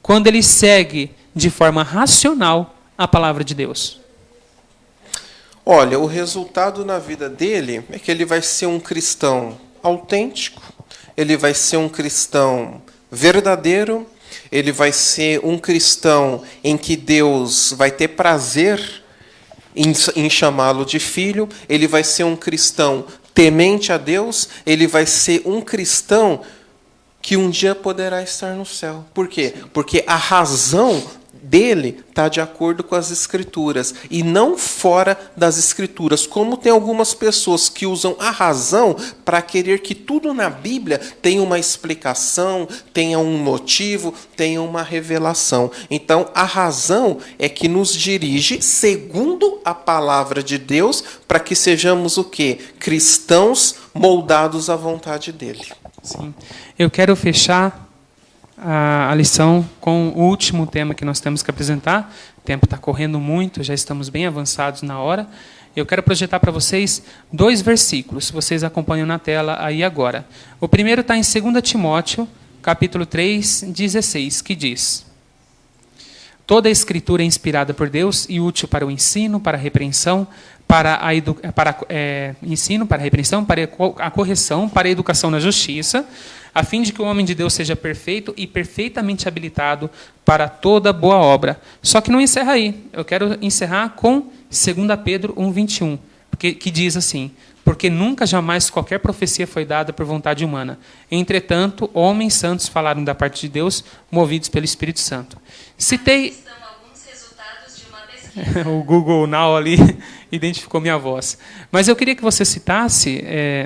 quando ele segue de forma racional a palavra de Deus?
Olha, o resultado na vida dele é que ele vai ser um cristão autêntico, ele vai ser um cristão verdadeiro, ele vai ser um cristão em que Deus vai ter prazer em chamá-lo de filho, ele vai ser um cristão temente a Deus, ele vai ser um cristão que um dia poderá estar no céu. Por quê? Porque a razão dele está de acordo com as Escrituras e não fora das Escrituras. Como tem algumas pessoas que usam a razão para querer que tudo na Bíblia tenha uma explicação, tenha um motivo, tenha uma revelação. Então, a razão é que nos dirige segundo a palavra de Deus para que sejamos o quê? Cristãos moldados à vontade dele.
Sim. Eu quero fechar a lição com o último tema que nós temos que apresentar. O tempo está correndo muito, já estamos bem avançados na hora. Eu quero projetar para vocês 2 versículos, vocês acompanham na tela aí agora. O primeiro está em 2 Timóteo, capítulo 3, 16, que diz: toda a Escritura é inspirada por Deus e útil para o ensino, para a repreensão, para a correção, para a educação na justiça, a fim de que o homem de Deus seja perfeito e perfeitamente habilitado para toda boa obra. Só que não encerra aí. Eu quero encerrar com 2 Pedro 1:21, que diz assim: porque nunca jamais qualquer profecia foi dada por vontade humana. Entretanto, homens santos falaram da parte de Deus, movidos pelo Espírito Santo. Citei alguns resultados de uma pesquisa. O Google Now ali identificou minha voz. Mas eu queria que você citasse,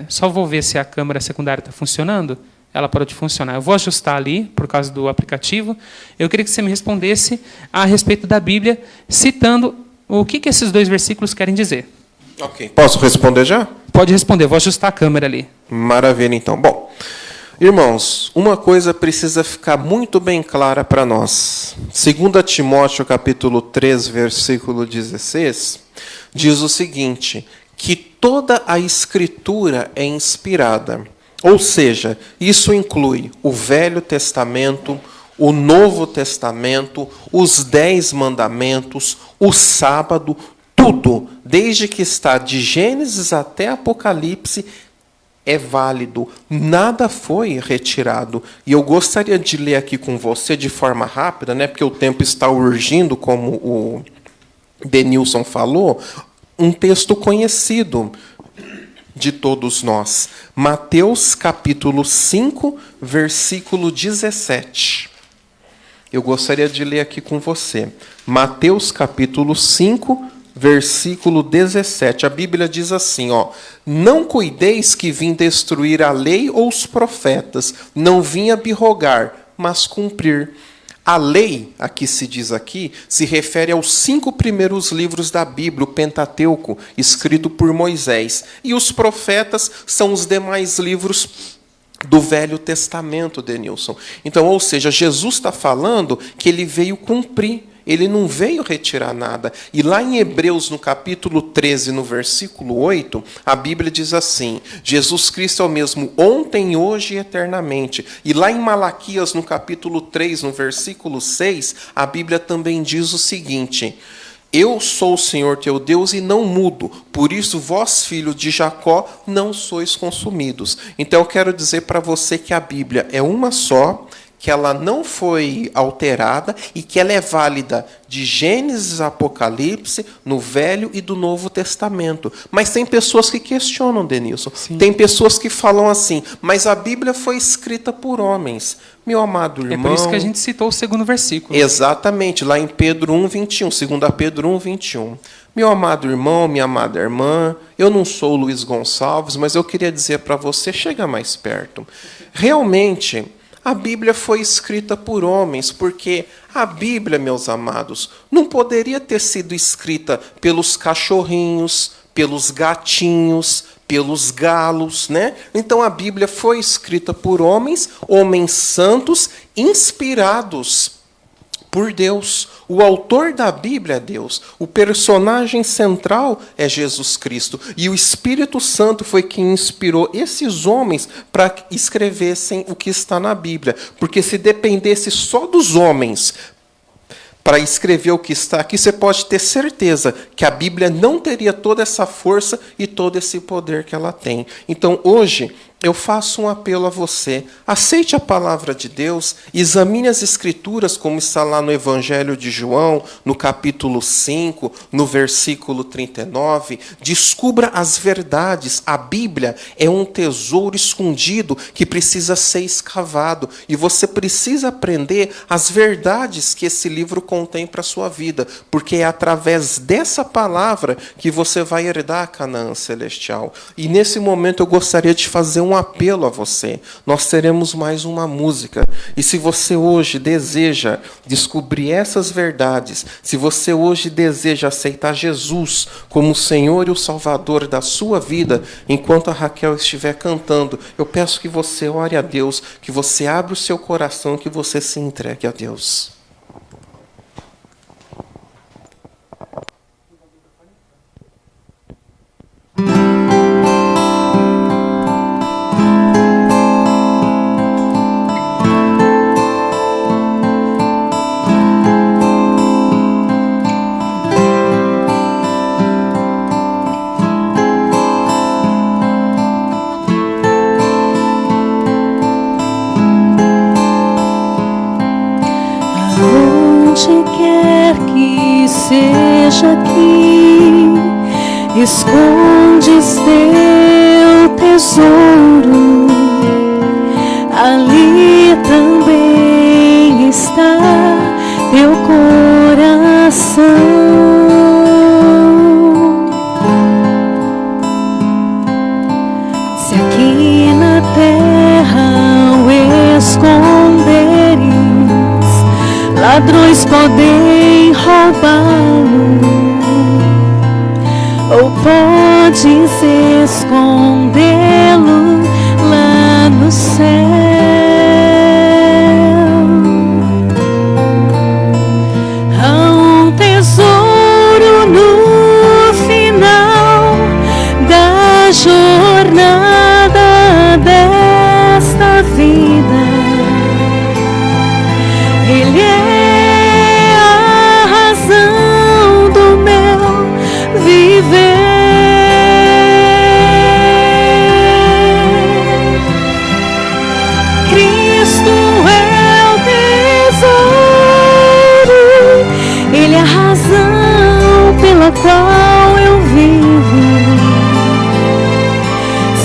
só vou ver se a câmera secundária está funcionando. Ela parou de funcionar. Eu vou ajustar ali, por causa do aplicativo. Eu queria que você me respondesse a respeito da Bíblia, citando o que esses 2 versículos querem dizer.
Ok. Posso responder já?
Pode responder, vou ajustar a câmera ali.
Maravilha, então. Bom, irmãos, uma coisa precisa ficar muito bem clara para nós. 2 Timóteo, capítulo 3, versículo 16, diz o seguinte, que toda a Escritura é inspirada. Ou seja, isso inclui o Velho Testamento, o Novo Testamento, os 10 mandamentos, o sábado, tudo, desde que está de Gênesis até Apocalipse, é válido. Nada foi retirado. E eu gostaria de ler aqui com você de forma rápida, né, porque o tempo está urgindo, como o Denilson falou, um texto conhecido de todos nós. Mateus capítulo 5, versículo 17. Eu gostaria de ler aqui com você. Mateus capítulo 5, versículo 17. A Bíblia diz assim, não cuideis que vim destruir a lei ou os profetas, não vim abrogar, mas cumprir. A lei, aqui se diz aqui, se refere aos 5 primeiros livros da Bíblia, o Pentateuco, escrito por Moisés. E os profetas são os demais livros do Velho Testamento, Denilson. Então, ou seja, Jesus está falando que ele veio cumprir. Ele não veio retirar nada. E lá em Hebreus, no capítulo 13, no versículo 8, a Bíblia diz assim, Jesus Cristo é o mesmo ontem, hoje e eternamente. E lá em Malaquias, no capítulo 3, no versículo 6, a Bíblia também diz o seguinte, Eu sou o Senhor teu Deus e não mudo, por isso vós, filhos de Jacó, não sois consumidos. Então eu quero dizer para você que a Bíblia é uma só, que ela não foi alterada e que ela é válida de Gênesis a Apocalipse, no Velho e do Novo Testamento. Mas tem pessoas que questionam, Denilson. Sim. Tem pessoas que falam assim, mas a Bíblia foi escrita por homens. Meu amado irmão...
É por isso que a gente citou o segundo versículo.
Exatamente, lá em Pedro 1:21, 2 Pedro 1:21. Meu amado irmão, minha amada irmã, eu não sou o Luiz Gonçalves, mas eu queria dizer para você, chega mais perto. Realmente... a Bíblia foi escrita por homens, porque a Bíblia, meus amados, não poderia ter sido escrita pelos cachorrinhos, pelos gatinhos, pelos galos, né? Então a Bíblia foi escrita por homens, homens santos, inspirados por Deus. O autor da Bíblia é Deus. O personagem central é Jesus Cristo. E o Espírito Santo foi quem inspirou esses homens para que escrevessem o que está na Bíblia. Porque se dependesse só dos homens para escrever o que está aqui, você pode ter certeza que a Bíblia não teria toda essa força e todo esse poder que ela tem. Então, hoje, eu faço um apelo a você. Aceite a palavra de Deus, examine as Escrituras, como está lá no Evangelho de João, no capítulo 5, no versículo 39. Descubra as verdades. A Bíblia é um tesouro escondido que precisa ser escavado. E você precisa aprender as verdades que esse livro contém para a sua vida, porque é através dessa palavra que você vai herdar a Canaã celestial. E nesse momento eu gostaria de fazer um apelo a você. Nós teremos mais uma música. E se você hoje deseja descobrir essas verdades, se você hoje deseja aceitar Jesus como o Senhor e o Salvador da sua vida, enquanto a Raquel estiver cantando, eu peço que você ore a Deus, que você abra o seu coração, que você se entregue a Deus.
Seja aqui, escondes teu tesouro, ali também está teu coração. Se aqui na terra o esconderes, ladrões podem roubá-lo, ou podes escondê-lo lá no céu. Há um tesouro no final da jornada desta vida. Ele é a razão do meu viver. Cristo é o tesouro, Ele é a razão pela qual eu vivo.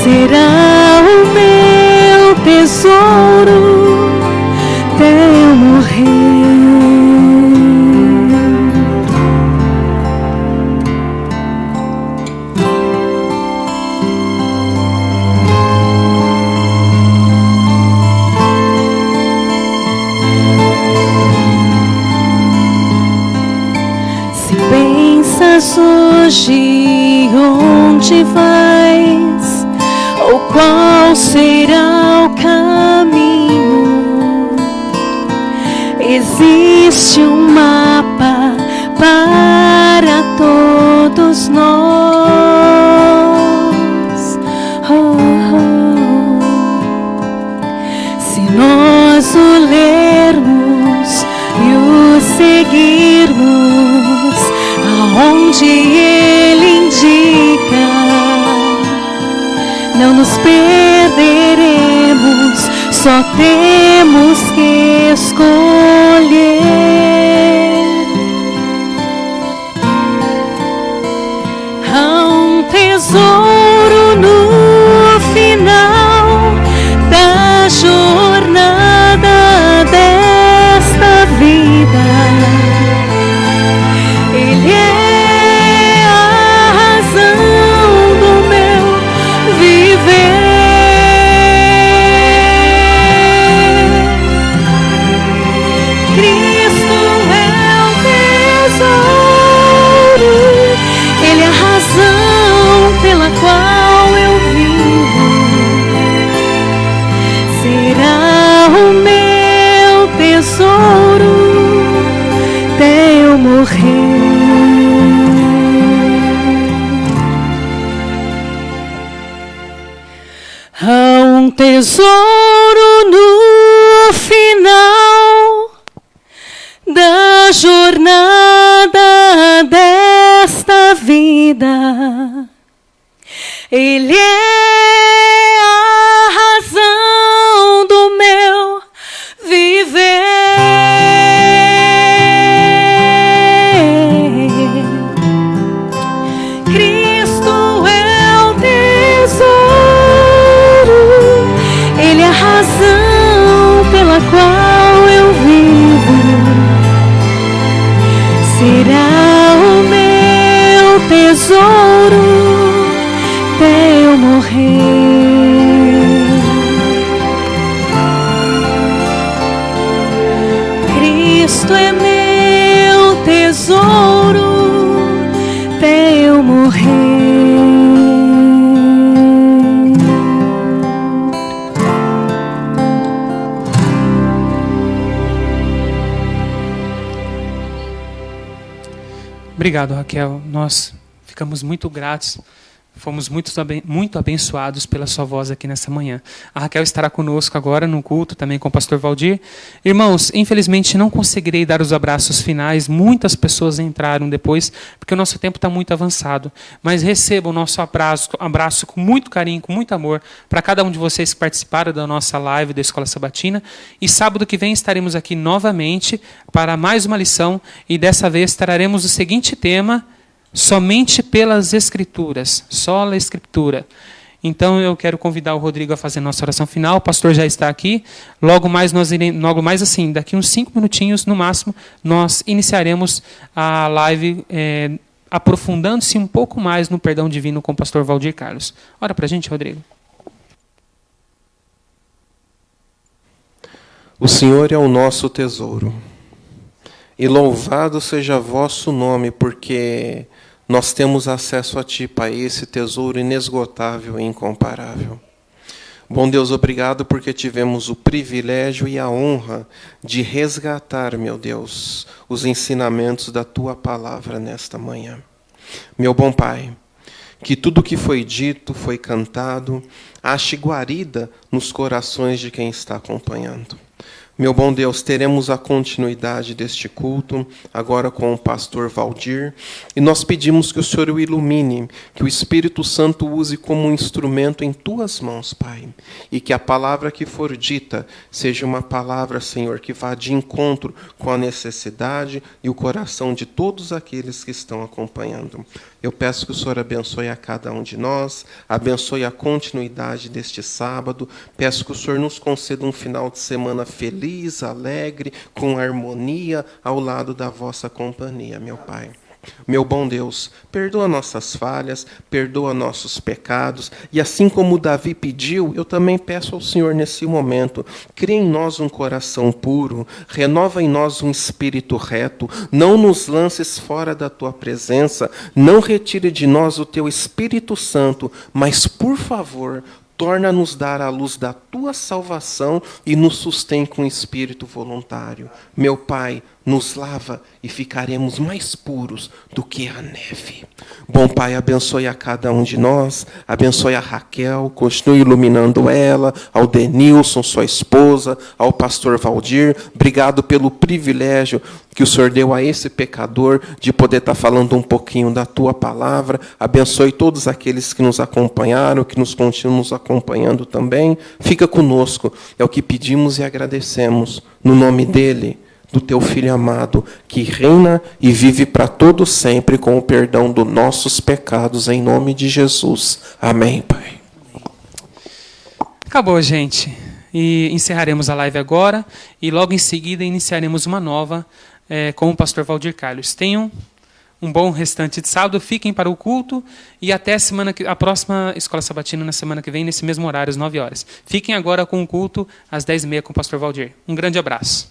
Será o meu tesouro até eu morrer. Se pensas hoje onde vais, ou qual será o caminho, existe um mapa para todos nós. Se nós o lermos e o seguirmos, onde Ele indica, não nos perderemos, só temos que escolher. Há um tesouro no final da jornada desta vida. Ele é a razão do meu viver. Cristo é o tesouro, Ele é a razão pela qual eu vivo. Será o meu tesouro até eu morrer. Há um tesouro no final da jornada desta vida. Ele é a razão do meu viver. Cristo é o tesouro, Ele é a razão pela qual eu vivo. Será o meu tesouro até eu morrer. Cristo é meu tesouro até eu morrer.
Obrigado, Raquel. Nós ficamos muito gratos. Fomos muito abençoados pela sua voz aqui nessa manhã. A Raquel estará conosco agora no culto, também com o pastor Valdir. Irmãos, infelizmente não conseguirei dar os abraços finais. Muitas pessoas entraram depois, porque o nosso tempo está muito avançado. Mas recebam o nosso abraço com muito carinho, com muito amor, para cada um de vocês que participaram da nossa live da Escola Sabatina. E sábado que vem estaremos aqui novamente para mais uma lição. E dessa vez traremos o seguinte tema: somente pelas Escrituras, só a Escritura. Então eu quero convidar o Rodrigo a fazer a nossa oração final. O pastor já está aqui. Logo mais assim, daqui uns 5 minutinhos no máximo, nós iniciaremos a live aprofundando-se um pouco mais no perdão divino com o pastor Valdir Carlos. Ora para a gente, Rodrigo.
O Senhor é o nosso tesouro. E louvado seja vosso nome, porque nós temos acesso a Ti, Pai, esse tesouro inesgotável e incomparável. Bom Deus, obrigado porque tivemos o privilégio e a honra de resgatar, meu Deus, os ensinamentos da Tua palavra nesta manhã. Meu bom Pai, que tudo que foi dito, foi cantado, ache guarida nos corações de quem está acompanhando. Meu bom Deus, teremos a continuidade deste culto, agora com o pastor Valdir, e nós pedimos que o Senhor o ilumine, que o Espírito Santo use como um instrumento em Tuas mãos, Pai, e que a palavra que for dita seja uma palavra, Senhor, que vá de encontro com a necessidade e o coração de todos aqueles que estão acompanhando. Eu peço que o Senhor abençoe a cada um de nós, abençoe a continuidade deste sábado, peço que o Senhor nos conceda um final de semana feliz, alegre, com harmonia, ao lado da vossa companhia, meu Pai. Meu bom Deus, perdoa nossas falhas, perdoa nossos pecados, e assim como Davi pediu, eu também peço ao Senhor nesse momento, cria em nós um coração puro, renova em nós um espírito reto, não nos lances fora da Tua presença, não retire de nós o Teu Espírito Santo, mas, por favor, torna-nos dar a luz da Tua salvação e nos sustém com espírito voluntário. Meu Pai, nos lava e ficaremos mais puros do que a neve. Bom Pai, abençoe a cada um de nós, abençoe a Raquel, continue iluminando ela, ao Denilson, sua esposa, ao pastor Valdir. Obrigado pelo privilégio que o Senhor deu a esse pecador de poder estar falando um pouquinho da tua palavra. Abençoe todos aqueles que nos acompanharam, que nos continuam nos acompanhando também. Fica conosco, é o que pedimos e agradecemos, no nome dele, do teu Filho amado, que reina e vive para todo sempre com o perdão dos nossos pecados, em nome de Jesus. Amém, Pai.
Acabou, gente. E encerraremos a live agora e logo em seguida iniciaremos uma nova com o pastor Valdir Carlos. Tenham um bom restante de sábado, fiquem para o culto e até a próxima Escola Sabatina na semana que vem, nesse mesmo horário, às 9 horas. Fiquem agora com o culto às 10h30 com o pastor Valdir. Um grande abraço.